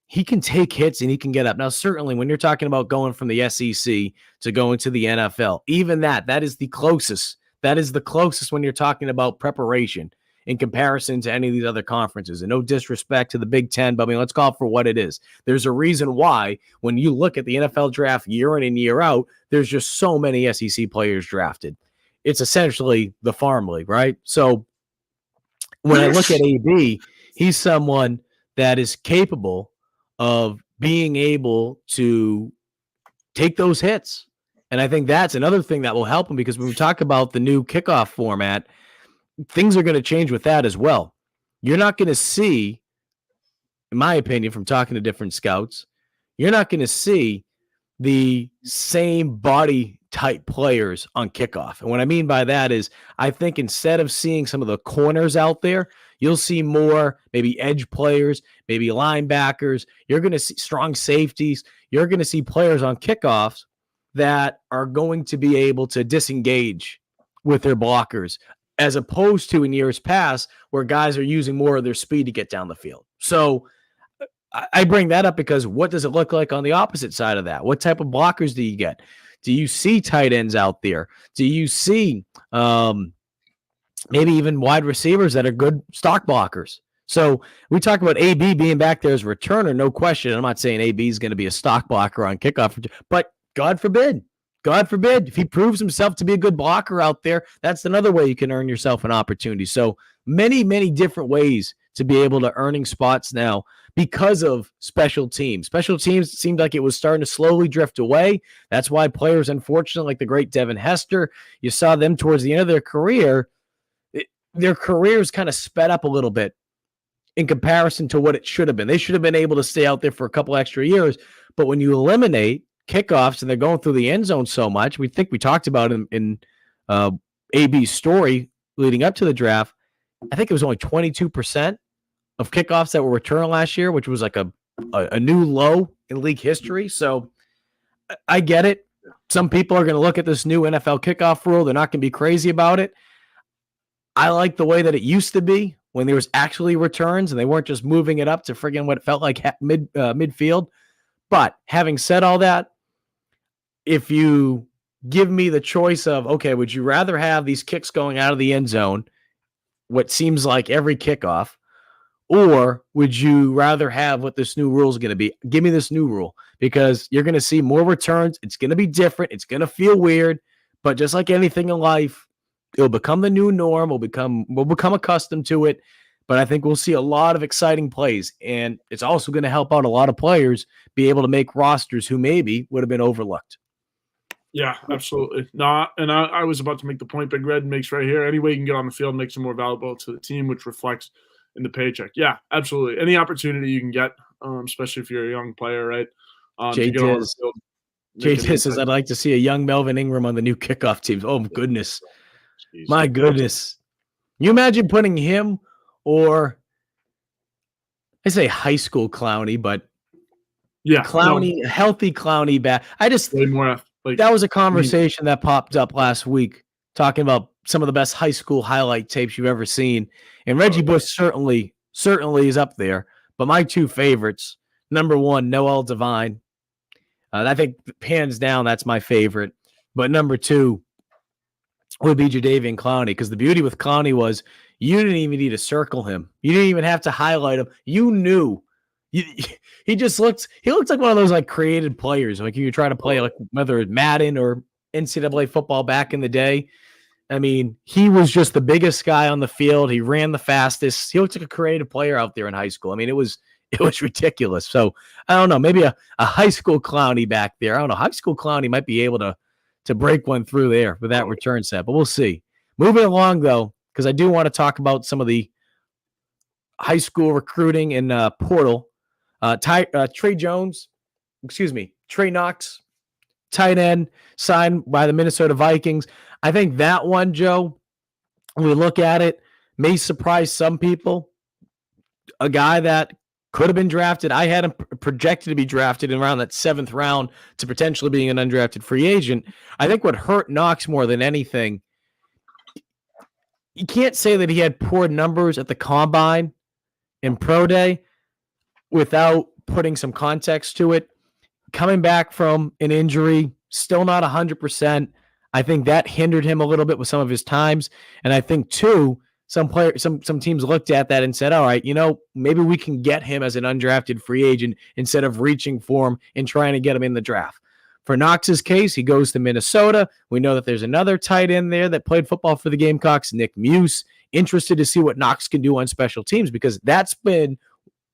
Speaker 1: he can take hits and he can get up. Now, certainly when you're talking about going from the SEC to going to the NFL, even that is the closest. That is the closest when you're talking about preparation in comparison to any of these other conferences. And no disrespect to the Big Ten, but I mean, let's call it for what it is. There's a reason why when you look at the NFL draft year in and year out, there's just so many SEC players drafted. It's essentially the farm league, right? So when I look at AB, he's someone that is capable of being able to take those hits. And I think that's another thing that will help him, because when we talk about the new kickoff format, things are going to change with that as well. You're not going to see, in my opinion, from talking to different scouts, you're not going to see the same body type players on kickoff. And what I mean by that is, I think instead of seeing some of the corners out there, you'll see more maybe edge players, maybe linebackers. You're going to see strong safeties. You're going to see players on kickoffs that are going to be able to disengage with their blockers, as opposed to in years past where guys are using more of their speed to get down the field. So I bring that up because what does it look like on the opposite side of that? What type of blockers do you get? Do you see tight ends out there? Do you see maybe even wide receivers that are good stock blockers? So we talk about AB being back there as a returner, no question. I'm not saying AB is going to be a stock blocker on kickoff, but God forbid, if he proves himself to be a good blocker out there, that's another way you can earn yourself an opportunity. So many, many different ways to be able to earning spots now because of special teams. Special teams seemed like it was starting to slowly drift away. That's why players, unfortunately, like the great Devin Hester, you saw them towards the end of their career, their careers kind of sped up a little bit in comparison to what it should have been. They should have been able to stay out there for a couple extra years. But when you eliminate kickoffs and they're going through the end zone so much, we think we talked about in AB's story leading up to the draft, I think it was only 22% of kickoffs that were returned last year, which was like a new low in league history. So I get it. Some people are going to look at this new NFL kickoff rule. They're not going to be crazy about it. I like the way that it used to be when there was actually returns and they weren't just moving it up to friggin' what it felt like midfield. But having said all that, if you give me the choice of, okay, would you rather have these kicks going out of the end zone, what seems like every kickoff, or would you rather have what this new rule is going to be? Give me this new rule, because you're going to see more returns. It's going to be different. It's going to feel weird, but just like anything in life, it'll become the new norm. We'll become accustomed to it. But I think we'll see a lot of exciting plays, and it's also going to help out a lot of players be able to make rosters who maybe would have been overlooked.
Speaker 2: Yeah, absolutely. No, and I was about to make the point Big Red makes right here. Any way you can get on the field makes them more valuable to the team, which reflects in the paycheck. Yeah, absolutely. Any opportunity you can get, especially if you're a young player, right?
Speaker 1: Jay Diz says, I'd like to see a young Melvin Ingram on the new kickoff teams. Oh, goodness. Jeez. My goodness. Can you imagine putting him, or I say high school Clowney, but healthy Clowney back. I just way more that was a conversation that popped up last week, talking about some of the best high school highlight tapes you've ever seen. And Reggie Bush certainly is up there. But my two favorites, number one, Noel Devine. I think hands down, that's my favorite. But number two would be Jadeveon Clowney, because the beauty with Clowney was you didn't even need to circle him. You didn't even have to highlight him. You knew. He looked like one of those like created players. Like you try to play like whether it's Madden or NCAA football back in the day. I mean, he was just the biggest guy on the field. He ran the fastest. He looked like a creative player out there in high school. I mean, it was It was ridiculous. So I don't know, maybe a high school Clowney back there. I don't know. High school Clowney might be able to break one through there with that return set, but we'll see. Moving along, though, because I do want to talk about some of the high school recruiting and portal. Trey Knox, tight end, signed by the Minnesota Vikings. I think that one, Joe, when we look at it, may surprise some people. A guy that could have been drafted. I had him projected to be drafted in around that 7th round to potentially being an undrafted free agent. I think what hurt Knox more than anything, you can't say that he had poor numbers at the combine and pro day without putting some context to it. Coming back from an injury, still not 100%. I think that hindered him a little bit with some of his times. And I think, too, some teams looked at that and said, all right, maybe we can get him as an undrafted free agent instead of reaching for him and trying to get him in the draft. For Knox's case, he goes to Minnesota. We know that there's another tight end there that played football for the Gamecocks, Nick Muse. Interested to see what Knox can do on special teams because that's been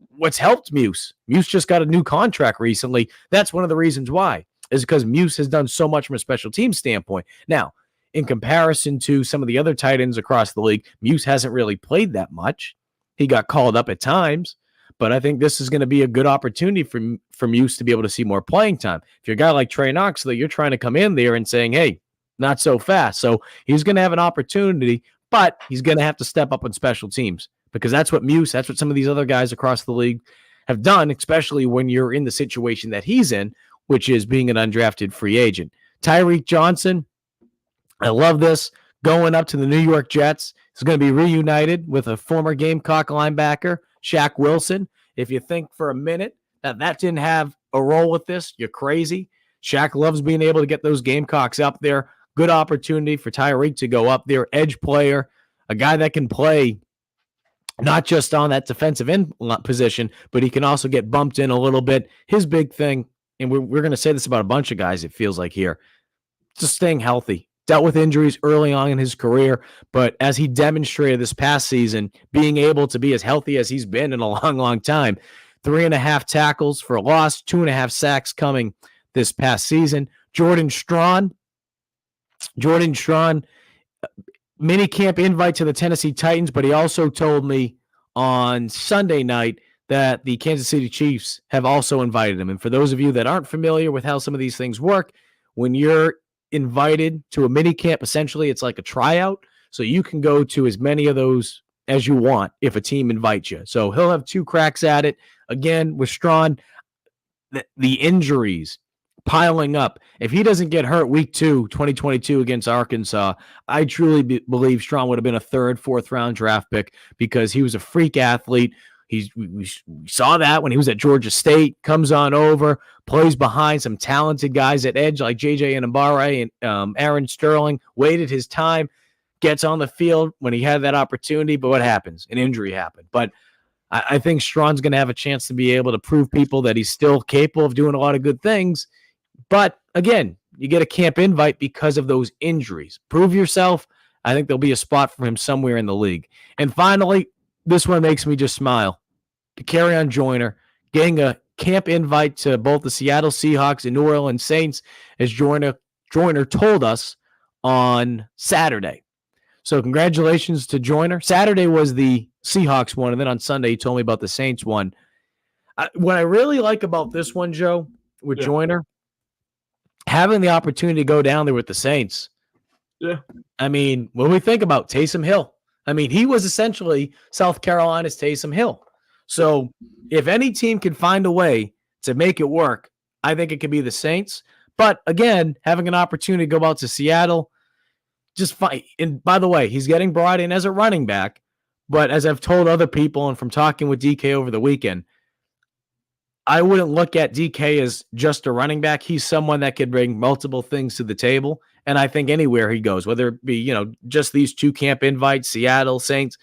Speaker 1: what's helped Muse. Muse just got a new contract recently. That's one of the reasons why, is because Muse has done so much from a special team standpoint. Now, in comparison to some of the other tight ends across the league, Muse hasn't really played that much. He got called up at times, but I think this is going to be a good opportunity for Muse to be able to see more playing time. If you're a guy like Trey Knox, though, you're trying to come in there and saying, hey, not so fast. So he's going to have an opportunity, but he's going to have to step up on special teams because that's what some of these other guys across the league have done, especially when you're in the situation that he's in, which is being an undrafted free agent. Tyreek Johnson, I love this. Going up to the New York Jets. He's going to be reunited with a former Gamecock linebacker, Shaq Wilson. If you think for a minute that didn't have a role with this, you're crazy. Shaq loves being able to get those Gamecocks up there. Good opportunity for Tyreek to go up there. Edge player, a guy that can play not just on that defensive end position, but he can also get bumped in a little bit. His big thing, and we're going to say this about a bunch of guys, it feels like here, just staying healthy. Dealt with injuries early on in his career, but as he demonstrated this past season, being able to be as healthy as he's been in a long, long time. 3.5 tackles for a loss, 2.5 sacks coming this past season. Jordan Strawn, mini camp invite to the Tennessee Titans, but he also told me on Sunday night that the Kansas City Chiefs have also invited him. And for those of you that aren't familiar with how some of these things work, when you're invited to a mini camp, essentially it's like a tryout. So you can go to as many of those as you want if a team invites you. So he'll have 2 cracks at it. Again, with Strawn, the injuries piling up. If he doesn't get hurt week 2, 2022 against Arkansas, I truly believe Strawn would have been a 3rd, 4th round draft pick because he was a freak athlete. We saw that when he was at Georgia State, comes on over, plays behind some talented guys at edge like J.J. Anambare and Aaron Sterling, waited his time, gets on the field when he had that opportunity. But what happens? An injury happened. But I think Strawn's going to have a chance to be able to prove people that he's still capable of doing a lot of good things. But again, you get a camp invite because of those injuries. Prove yourself. I think there'll be a spot for him somewhere in the league. And finally, this one makes me just smile. Carryon Joyner getting a camp invite to both the Seattle Seahawks and New Orleans Saints, as Joyner told us on Saturday. So congratulations to Joyner. Saturday was the Seahawks one, and then on Sunday he told me about the Saints one. What I really like about this one, Joe, with Joyner, having the opportunity to go down there with the Saints.
Speaker 2: Yeah.
Speaker 1: I mean, when we think about Taysom Hill, I mean, he was essentially South Carolina's Taysom Hill. So if any team can find a way to make it work, I think it could be the Saints. But again, having an opportunity to go out to Seattle, just fine. And by the way, he's getting brought in as a running back. But as I've told other people and from talking with DK over the weekend, I wouldn't look at DK as just a running back. He's someone that could bring multiple things to the table. And I think anywhere he goes, whether it be, just these 2 camp invites, Seattle, Saints,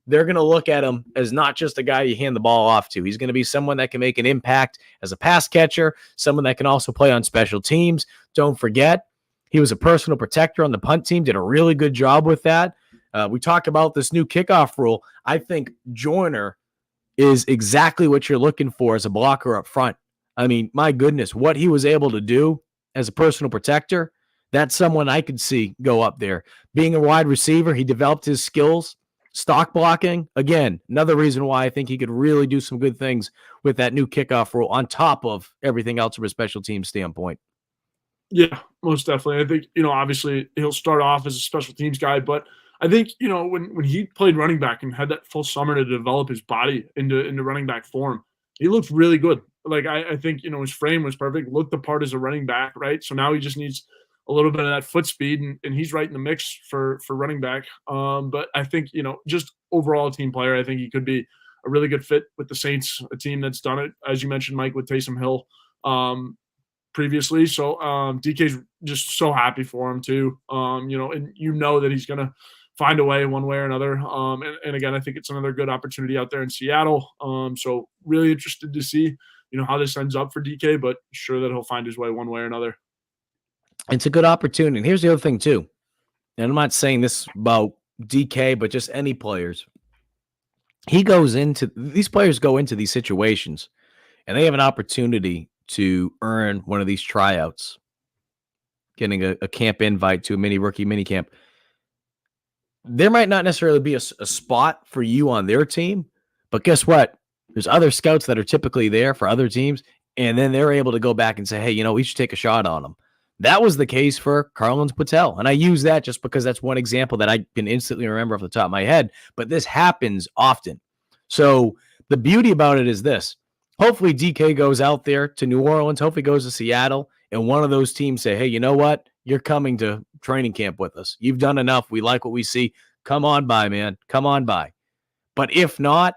Speaker 1: they're going to look at him as not just a guy you hand the ball off to. He's going to be someone that can make an impact as a pass catcher, someone that can also play on special teams. Don't forget, he was a personal protector on the punt team, did a really good job with that. We talk about this new kickoff rule. I think Joyner is exactly what you're looking for as a blocker up front. I mean, my goodness, what he was able to do as a personal protector, that's someone I could see go up there. Being a wide receiver, he developed his skills. Stock blocking, again, another reason why I think he could really do some good things with that new kickoff rule on top of everything else from a special team standpoint.
Speaker 2: Yeah, most definitely. I think, obviously he'll start off as a special teams guy, but I think, when he played running back and had that full summer to develop his body into running back form, he looked really good. Like I think, his frame was perfect, looked the part as a running back, right? So now he just needs a little bit of that foot speed, and he's right in the mix for running back. But I think, just overall team player, I think he could be a really good fit with the Saints, a team that's done it, as you mentioned, Mike, with Taysom Hill. Previously. So DK's just so happy for him too. And that he's going to find a way one way or another. And again, I think it's another good opportunity out there in Seattle. So really interested to see, how this ends up for DK, but sure that he'll find his way one way or another.
Speaker 1: It's a good opportunity. And here's the other thing too. And I'm not saying this about DK, but just any players. These players go into these situations and they have an opportunity to earn one of these tryouts, getting a camp invite to a rookie mini camp. There might not necessarily be a spot for you on their team, but guess what? There's other scouts that are typically there for other teams, and then they're able to go back and say, hey, we should take a shot on them. That was the case for Carlin Patel, and I use that just because that's one example that I can instantly remember off the top of my head, but this happens often. So the beauty about it is this. Hopefully DK goes out there to New Orleans, hopefully goes to Seattle, and one of those teams say, hey, you know what? You're coming to training camp with us. You've done enough. We like what we see. Come on by, man. Come on by. But if not,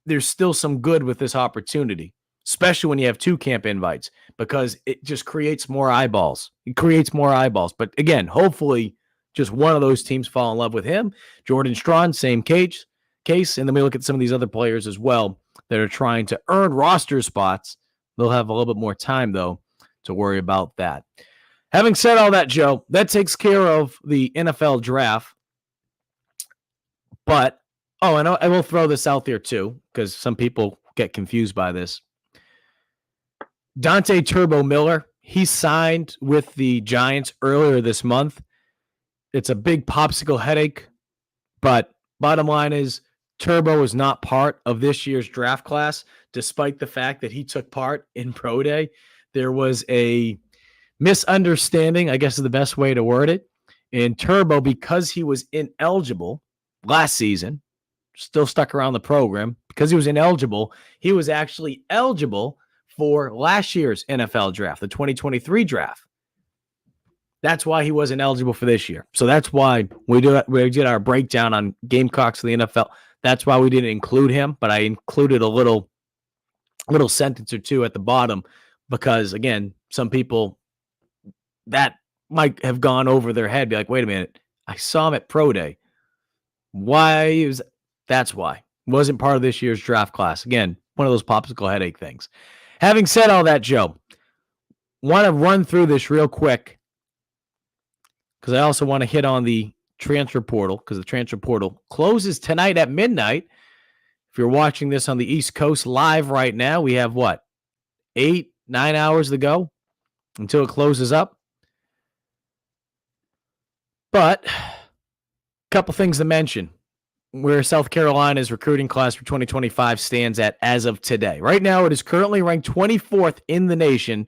Speaker 1: there's still some good with this opportunity, especially when you have 2 camp invites, because it just creates more eyeballs. It creates more eyeballs. But again, hopefully just one of those teams fall in love with him. Jordan Strawn, same case. And then we look at some of these other players as well that are trying to earn roster spots. They'll have a little bit more time, though, to worry about that. Having said all that, Joe, that takes care of the NFL draft. But, and I will throw this out there, too, because some people get confused by this. Dante Turbo Miller, he signed with the Giants earlier this month. It's a big popsicle headache, but bottom line is, Turbo is not part of this year's draft class, despite the fact that he took part in Pro Day. There was a misunderstanding, I guess is the best way to word it. And Turbo, because he was ineligible last season, still stuck around the program, because he was ineligible, he was actually eligible for last year's NFL draft, the 2023 draft. That's why he wasn't eligible for this year. So that's why we did our breakdown on Gamecocks of the NFL. That's why we didn't include him, but I included a little sentence or two at the bottom because, again, some people that might have gone over their head, be like, wait a minute, I saw him at Pro Day. That's why. Wasn't part of this year's draft class. Again, one of those popsicle headache things. Having said all that, Joe, want to run through this real quick because I also want to hit on the transfer portal, because the transfer portal closes tonight at midnight. If you're watching this on the East Coast live right now, we have 8-9 hours to go until it closes up. But a couple things to mention where South Carolina's recruiting class for 2025 stands at as of today. Right now, it is currently ranked 24th in the nation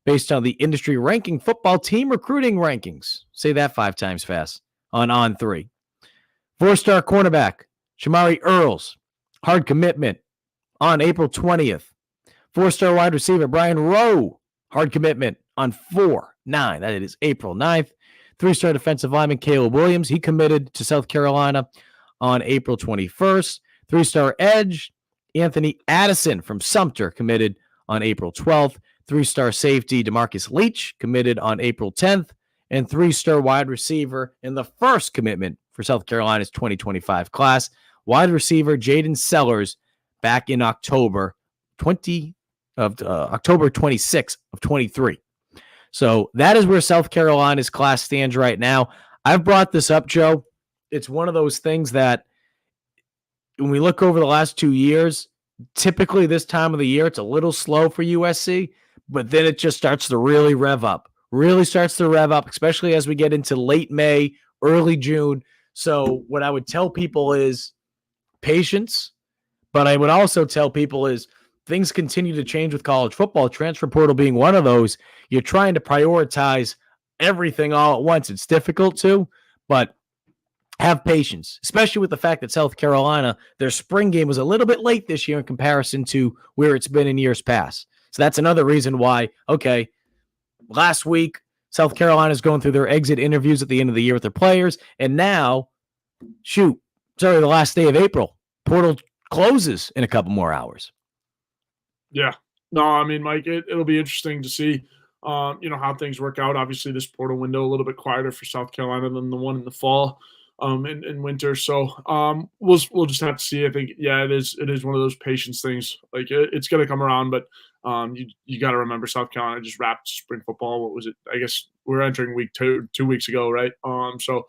Speaker 1: based on the industry ranking football team recruiting rankings. Say that 5 times fast. On 3. 4-star cornerback, Shamari Earls, hard commitment on April 20th. 4-star wide receiver, Brian Rowe, hard commitment on 4/9. That is April 9th. 3-star defensive lineman, Caleb Williams, he committed to South Carolina on April 21st. 3-star edge, Anthony Addison from Sumter, committed on April 12th. 3-star safety, DeMarcus Leach, committed on April 10th. And 3-star wide receiver in the first commitment for South Carolina's 2025 class, wide receiver Jaden Sellers, back in October 26th of 23. So that is where South Carolina's class stands right now. I've brought this up, Joe. It's one of those things that when we look over the last 2 years, typically this time of the year, it's a little slow for USC, but then it just starts to really rev up, especially as we get into late May, early June. So what I would tell people is patience, but I would also tell people is things continue to change with college football, transfer portal being one of those. You're trying to prioritize everything all at once. It's difficult to, but have patience, especially with the fact that South Carolina, their spring game was a little bit late this year in comparison to where it's been in years past. So that's another reason why, okay, last week, South Carolina is going through their exit interviews at the end of the year with their players. And now, the last day of April, portal closes in a couple more hours.
Speaker 2: Yeah. No, I mean, Mike, it'll be interesting to see, how things work out. Obviously, this portal window a little bit quieter for South Carolina than the one in the fall, in winter. So we'll just have to see. I think, it is one of those patience things. Like it's going to come around, but you got to remember South Carolina just wrapped spring football. What was it? I guess we're entering week 2 weeks ago, right? So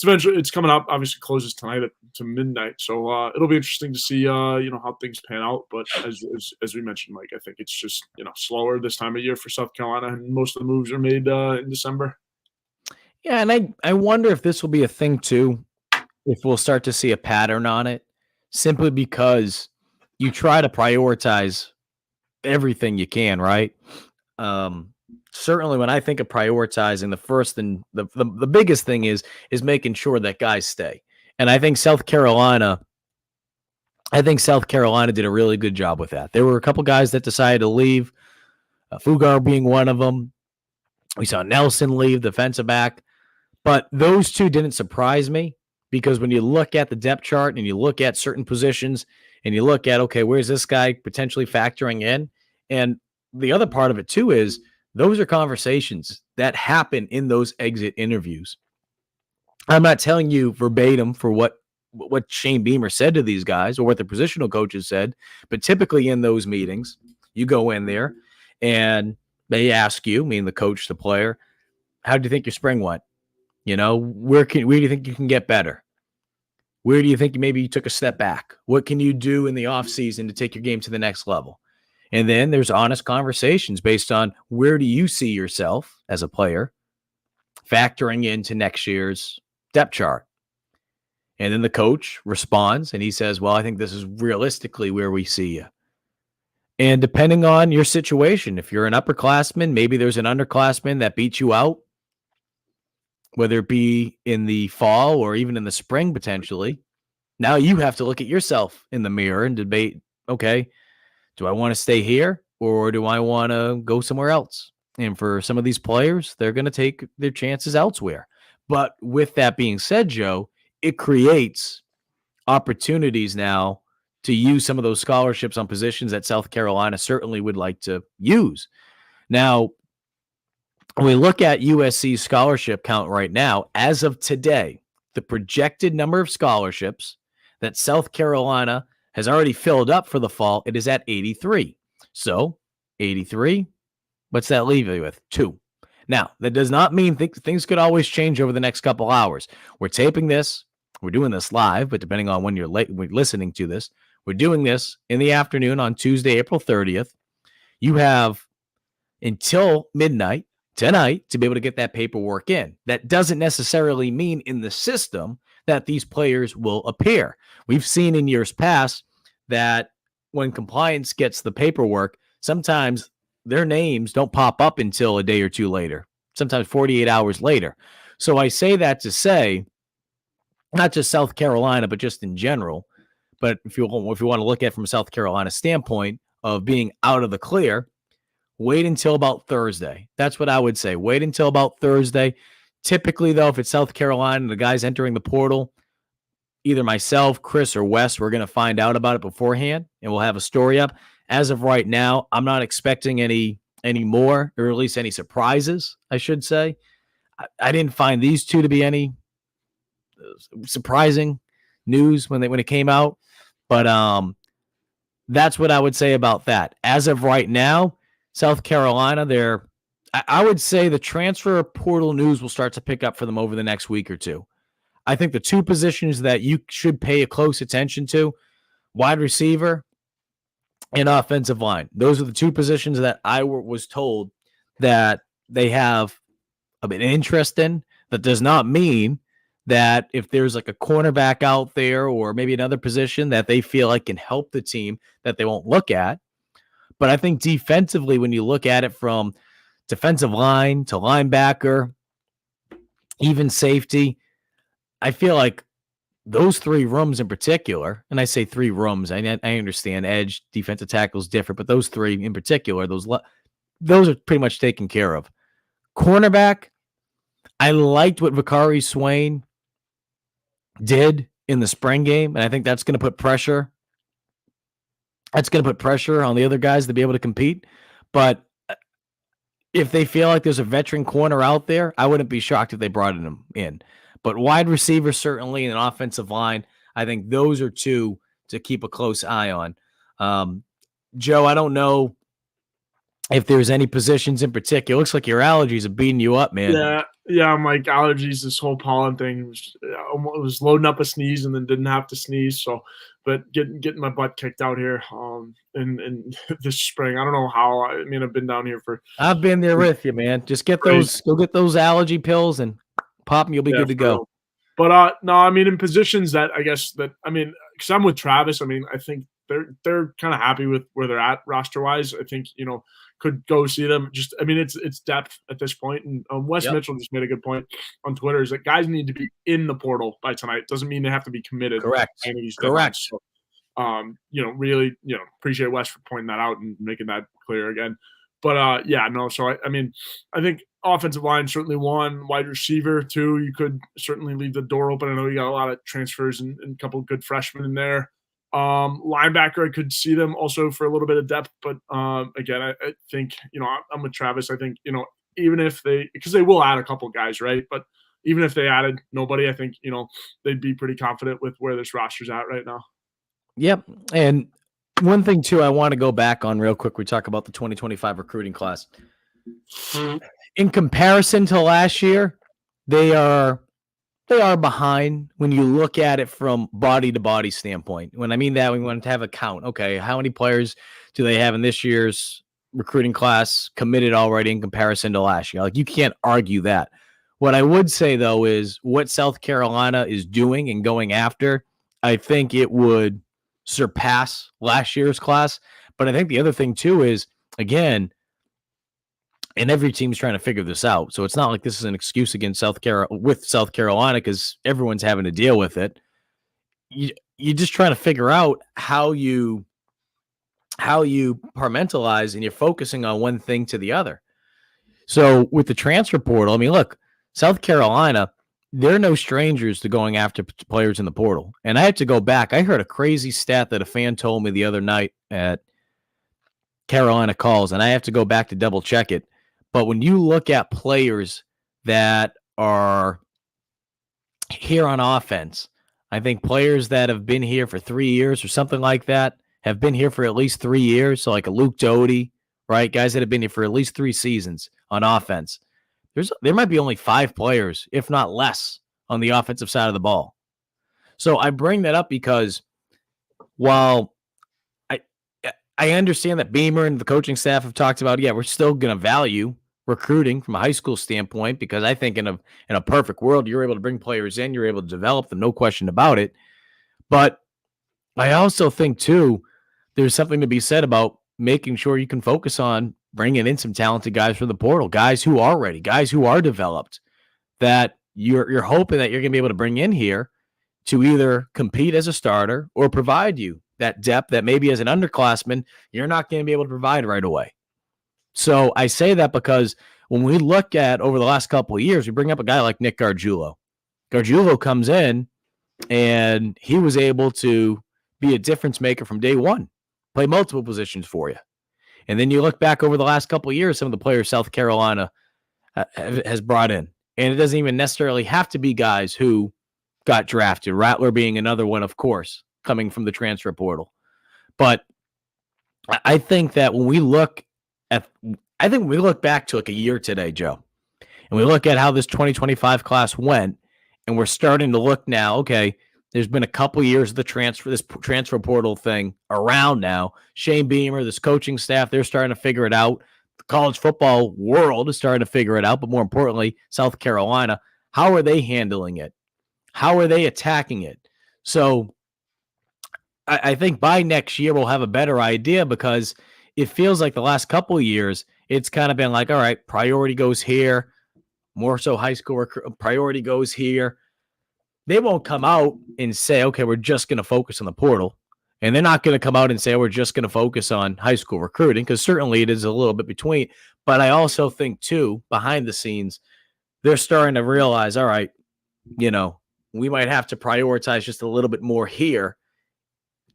Speaker 2: it's coming up. Obviously, closes tonight to midnight. So it'll be interesting to see how things pan out. But as we mentioned, Mike, I think it's just slower this time of year for South Carolina, and most of the moves are made in December.
Speaker 1: Yeah, and I wonder if this will be a thing too, if we'll start to see a pattern on it, simply because you try to prioritize everything you can, right? Certainly when I think of prioritizing, the first and the biggest thing is making sure that guys stay. And I think South Carolina did a really good job with that. There were a couple guys that decided to leave, Fugar being one of them. We saw Nelson leave, defensive back. But those two didn't surprise me, because when you look at the depth chart and you look at certain positions and you look at, okay, where's this guy potentially factoring in? And the other part of it too is those are conversations that happen in those exit interviews. I'm not telling you verbatim for what Shane Beamer said to these guys or what the positional coaches said, but typically in those meetings, you go in there and they ask you, meaning the coach, the player, how do you think your spring went? Where do you think you can get better? Where do you think maybe you took a step back? What can you do in the offseason to take your game to the next level? And then there's honest conversations based on where do you see yourself as a player factoring into next year's depth chart. And then the coach responds and he says, well, I think this is realistically where we see you. And depending on your situation, if you're an upperclassman, maybe there's an underclassman that beats you out, whether it be in the fall or even in the spring potentially. Now you have to look at yourself in the mirror and debate, okay, do I want to stay here or do I want to go somewhere else? And for some of these players, they're going to take their chances elsewhere. But with that being said, Joe, it creates opportunities now to use some of those scholarships on positions that South Carolina certainly would like to use. Now, when we look at USC's scholarship count right now, as of today, the projected number of scholarships that South Carolina has already filled up for the fall, it is at 83. So 83, what's that leave you with? 2. Now, that does not mean things could always change over the next couple hours. We're taping this. We're doing this live, but depending on when you're listening to this, we're doing this in the afternoon on Tuesday, April 30th. You have until midnight tonight to be able to get that paperwork in. That doesn't necessarily mean in the system that these players will appear. We've seen in years past that when compliance gets the paperwork, sometimes their names don't pop up until a day or two later, sometimes 48 hours later. So I say that to say, not just South Carolina, but just in general. But if you want to look at it from a South Carolina standpoint of being out of the clear, wait until about Thursday. That's what I would say. Wait until about Thursday. Typically, though, if it's South Carolina and the guys entering the portal, either myself, Chris, or Wes, we're going to find out about it beforehand, and we'll have a story up. As of right now, I'm not expecting any more, or at least any surprises, I should say. I didn't find these two to be any surprising news when it came out, but that's what I would say about that. As of right now, South Carolina, I would say the transfer portal news will start to pick up for them over the next week or two. I think the two positions that you should pay a close attention to, wide receiver and offensive line. Those are the two positions that I was told that they have an interest in. That does not mean that if there's like a cornerback out there or maybe another position that they feel like can help the team that they won't look at. But I think defensively, when you look at it from defensive line to linebacker, even safety, I feel like those three rooms in particular, and I say three rooms, I understand edge, defensive tackle is different, but those three in particular, those are pretty much taken care of. Cornerback, I liked what Vakari Swain did in the spring game, and I think that's going to put pressure. That's going to put pressure on the other guys to be able to compete. But if they feel like there's a veteran corner out there, I wouldn't be shocked if they brought him in. But wide receiver, certainly, and an offensive line, I think those are two to keep a close eye on. Joe, I don't know if there's any positions in particular. It looks like your allergies are beating you up, man.
Speaker 2: Yeah, my allergies, this whole pollen thing was loading up a sneeze and then didn't have to sneeze. So, but getting my butt kicked out here in this spring. I don't know how. I mean, I've been down here for.
Speaker 1: I've been there with you, man. Just go get those allergy pills and pop them. You'll be good to go.
Speaker 2: But no, I mean, in positions that because I'm with Travis. I mean, I think they're kind of happy with where they're at roster wise. I think could go see them. Just it's depth at this point. And Wes Mitchell just made a good point on Twitter. Is that guys need to be in the portal by tonight. Doesn't mean they have to be committed.
Speaker 1: Correct. Correct.
Speaker 2: So, really appreciate Wes for pointing that out and making that clear again. But So I think offensive line certainly one, wide receiver two. You could certainly leave the door open. I know you got a lot of transfers and a couple of good freshmen in there. Linebacker, I could see them also for a little bit of depth, but again, I think I'm with Travis. I think even if because they will add a couple guys, right? But even if they added nobody, I think they'd be pretty confident with where this roster's at right now.
Speaker 1: Yep, and one thing too, I want to go back on real quick. We talk about the 2025 recruiting class. In comparison to last year, they are behind when you look at it from body to body standpoint. When I mean that, we want to have a count. Okay, how many players do they have in this year's recruiting class committed already in comparison to last year? Like, you can't argue that. What I would say, though, is what South Carolina is doing and going after, I think it would surpass last year's class. But I think the other thing, too, is, again, and every team's trying to figure this out. So it's not like this is an excuse against South Carolina because everyone's having to deal with it. You're just trying to figure out how you compartmentalize, and you're focusing on one thing to the other. So with the transfer portal, I mean, look, South Carolina, they're no strangers to going after players in the portal. And I had to go back. I heard a crazy stat that a fan told me the other night at Carolina Calls, and I have to go back to double check it. But when you look at players that are here on offense, I think players that have been here for 3 years or something like that have been here for at least 3 years. So like a Luke Doty, right? Guys that have been here for at least 3 seasons on offense. There might be only 5 players, if not less, on the offensive side of the ball. So I bring that up because while I understand that Beamer and the coaching staff have talked about, we're still going to value recruiting from a high school standpoint, because I think in a perfect world, you're able to bring players in, you're able to develop them, no question about it. But I also think, too, there's something to be said about making sure you can focus on bringing in some talented guys from the portal, guys who are ready, guys who are developed, that you're hoping that you're going to be able to bring in here to either compete as a starter or provide you that depth that maybe as an underclassman, you're not going to be able to provide right away. So I say that because when we look at over the last couple of years, we bring up a guy like Nick Gargiulo. Gargiulo comes in and he was able to be a difference maker from day one, play multiple positions for you. And then you look back over the last couple of years, some of the players South Carolina has brought in. And it doesn't even necessarily have to be guys who got drafted. Rattler being another one, of course, coming from the transfer portal. But I think that when we look back to like a year today, Joe, and we look at how this 2025 class went, and we're starting to look now, okay, there's been a couple years of this transfer portal thing around now. Shane Beamer, this coaching staff, they're starting to figure it out. The college football world is starting to figure it out, but more importantly, South Carolina, how are they handling it? How are they attacking it? So I think by next year we'll have a better idea, because it feels like the last couple of years it's kind of been like, all right, priority goes here, more so high school priority goes here. They won't come out and say, okay, we're just going to focus on the portal. And they're not going to come out and say, we're just going to focus on high school recruiting, because certainly it is a little bit between. But I also think, too, behind the scenes, they're starting to realize, all right, we might have to prioritize just a little bit more here.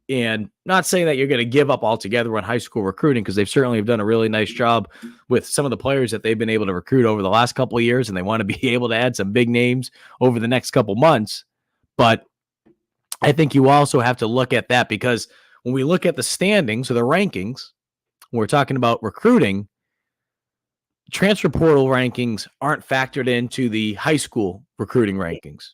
Speaker 1: And not saying that you're going to give up altogether on high school recruiting, because they've certainly have done a really nice job with some of the players that they've been able to recruit over the last couple of years, and they want to be able to add some big names over the next couple months. But I think you also have to look at that, because when we look at the standings or the rankings, when we're talking about recruiting, transfer portal rankings aren't factored into the high school recruiting rankings.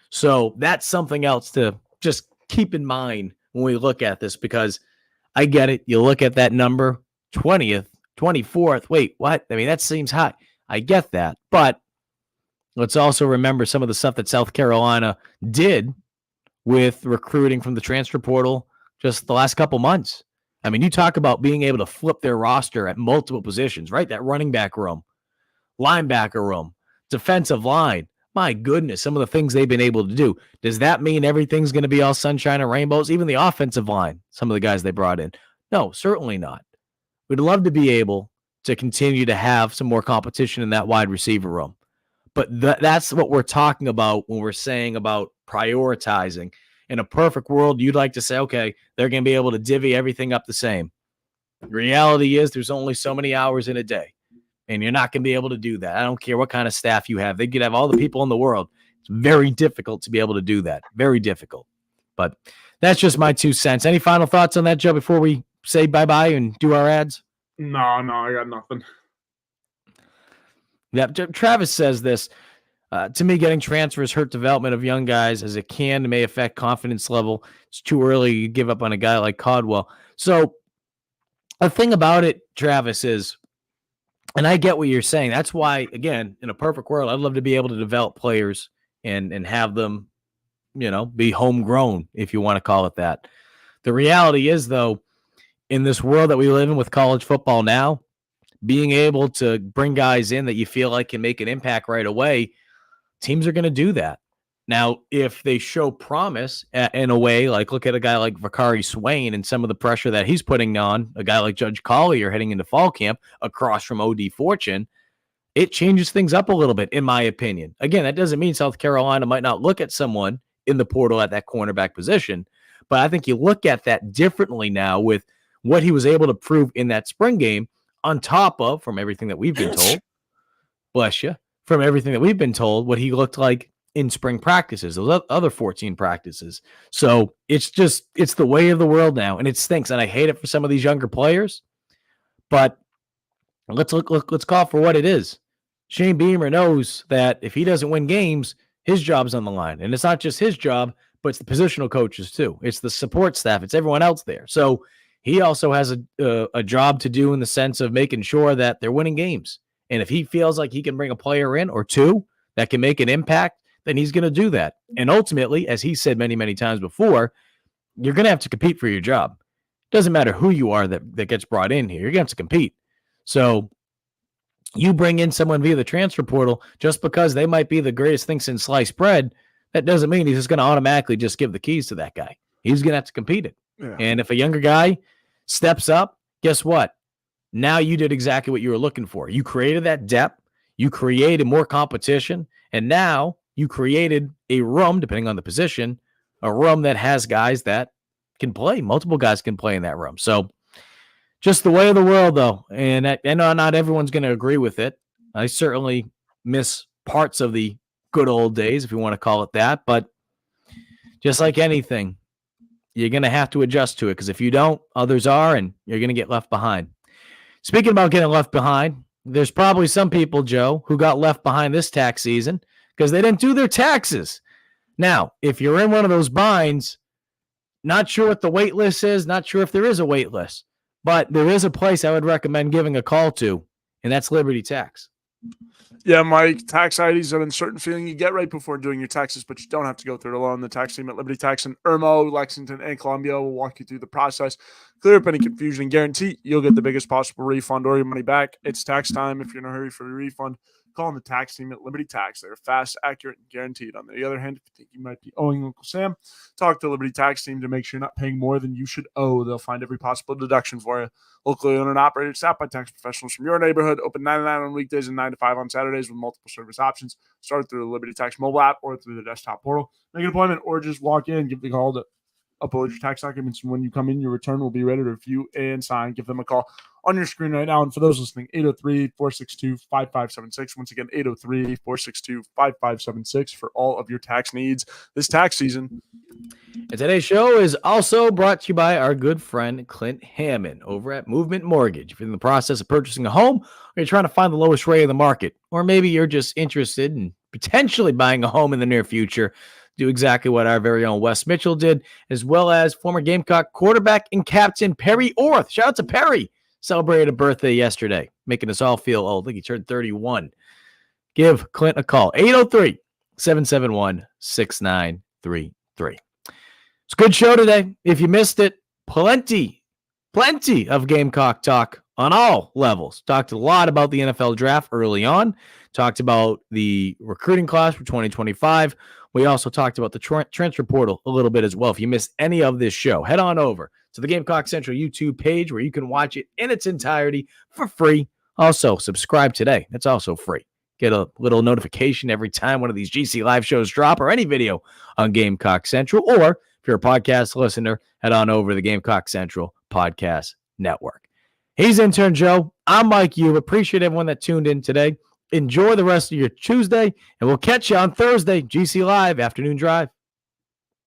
Speaker 1: So that's something else to just keep in mind when we look at this, because I get it. You look at that number, 20th, 24th. Wait, what? I mean, that seems high. I get that. But let's also remember some of the stuff that South Carolina did with recruiting from the transfer portal just the last couple months. I mean, you talk about being able to flip their roster at multiple positions, right? That running back room, linebacker room, defensive line. My goodness, some of the things they've been able to do. Does that mean everything's going to be all sunshine and rainbows? Even the offensive line, some of the guys they brought in. No, certainly not. We'd love to be able to continue to have some more competition in that wide receiver room. But that's what we're talking about when we're saying about prioritizing. In a perfect world, you'd like to say, okay, they're going to be able to divvy everything up the same. The reality is there's only so many hours in a day. And you're not going to be able to do that. I don't care what kind of staff you have. They could have all the people in the world. It's very difficult to be able to do that. Very difficult. But that's just my 2 cents. Any final thoughts on that, Joe, before we say bye-bye and do our ads?
Speaker 2: No, I got nothing.
Speaker 1: Yeah, Travis says this. To me, getting transfers hurt development of young guys, as it can and may affect confidence level. It's too early to give up on a guy like Caldwell. So the thing about it, Travis, is, and I get what you're saying. That's why, again, in a perfect world, I'd love to be able to develop players and have them, be homegrown, if you want to call it that. The reality is, though, in this world that we live in with college football now, being able to bring guys in that you feel like can make an impact right away, teams are going to do that. Now, if they show promise in a way, like look at a guy like Vakari Swain and some of the pressure that he's putting on a guy like Judge Collier heading into fall camp across from OD Fortune, it changes things up a little bit, in my opinion. Again, that doesn't mean South Carolina might not look at someone in the portal at that cornerback position, but I think you look at that differently now with what he was able to prove in that spring game, on top of, from everything that we've been told, bless you, from everything that we've been told, what he looked like in spring practices, those other 14 practices. So it's the way of the world now, and it stinks. And I hate it for some of these younger players, but let's call it for what it is. Shane Beamer knows that if he doesn't win games, his job's on the line. And it's not just his job, but it's the positional coaches too. It's the support staff. It's everyone else there. So he also has a job to do in the sense of making sure that they're winning games. And if he feels like he can bring a player in or two that can make an impact, then he's going to do that. And ultimately, as he said many, many times before, you're going to have to compete for your job. Doesn't matter who you are that gets brought in here. You're going to have to compete. So you bring in someone via the transfer portal just because they might be the greatest thing since sliced bread, that doesn't mean he's just going to automatically just give the keys to that guy. He's going to have to compete it. Yeah. And if a younger guy steps up, guess what? Now you did exactly what you were looking for. You created that depth. You created more competition. And now you created a room, depending on the position, a room that has guys that can play. Multiple guys can play in that room. So just the way of the world, though. And I know not everyone's going to agree with it. I certainly miss parts of the good old days, if you want to call it that. But just like anything, you're going to have to adjust to it, because if you don't, others are, and you're going to get left behind. Speaking about getting left behind, there's probably some people, Joe, who got left behind this tax season because they didn't do their taxes. Now, if you're in one of those binds, not sure what the wait list is, not sure if there is a wait list, but there is a place I would recommend giving a call to, and that's Liberty Tax.
Speaker 3: Yeah, Mike, tax ID is an uncertain feeling you get right before doing your taxes, but you don't have to go through it alone. The tax team at Liberty Tax in Irmo, Lexington, and Columbia will walk you through the process, clear up any confusion, and guarantee you'll get the biggest possible refund or your money back. It's tax time. If you're in a hurry for a refund, call on the tax team at Liberty Tax. They're fast, accurate, and guaranteed. On the other hand, if you think you might be owing Uncle Sam, talk to Liberty Tax team to make sure you're not paying more than you should owe. They'll find every possible deduction for you. Locally owned and operated, staffed by tax professionals from your neighborhood. Open 9 to 9 on weekdays and 9 to 5 on Saturdays with multiple service options. Start through the Liberty Tax mobile app or through the desktop portal. Make an appointment or just walk in. Give the call to upload your tax documents. And when you come in, your return will be ready to review and sign. Give them a call on your screen right now. And for those listening, 803-462-5576. Once again, 803-462-5576 for all of your tax needs this tax season.
Speaker 1: And today's show is also brought to you by our good friend Clint Hammond over at Movement Mortgage. If you're in the process of purchasing a home, or you're trying to find the lowest rate in the market, or maybe you're just interested in potentially buying a home in the near future, do exactly what our very own Wes Mitchell did, as well as former Gamecock quarterback and captain Perry Orth. Shout out to Perry. Celebrated a birthday yesterday, making us all feel old. I think he turned 31. Give Clint a call, 803-771-6933. It's a good show today. If you missed it, plenty of Gamecock talk on all levels. Talked a lot about the NFL draft early on. Talked about the recruiting class for 2025. We also talked about the transfer portal a little bit as well. If you missed any of this show, head on over to the Gamecock Central YouTube page where you can watch it in its entirety for free. Also, subscribe today. That's also free. Get a little notification every time one of these GC live shows drop or any video on Gamecock Central. Or if you're a podcast listener, head on over to the Gamecock Central Podcast Network. He's Intern Joe. I'm Mike Yu. Appreciate everyone that tuned in today. Enjoy the rest of your Tuesday, and we'll catch you on Thursday, GC Live Afternoon Drive.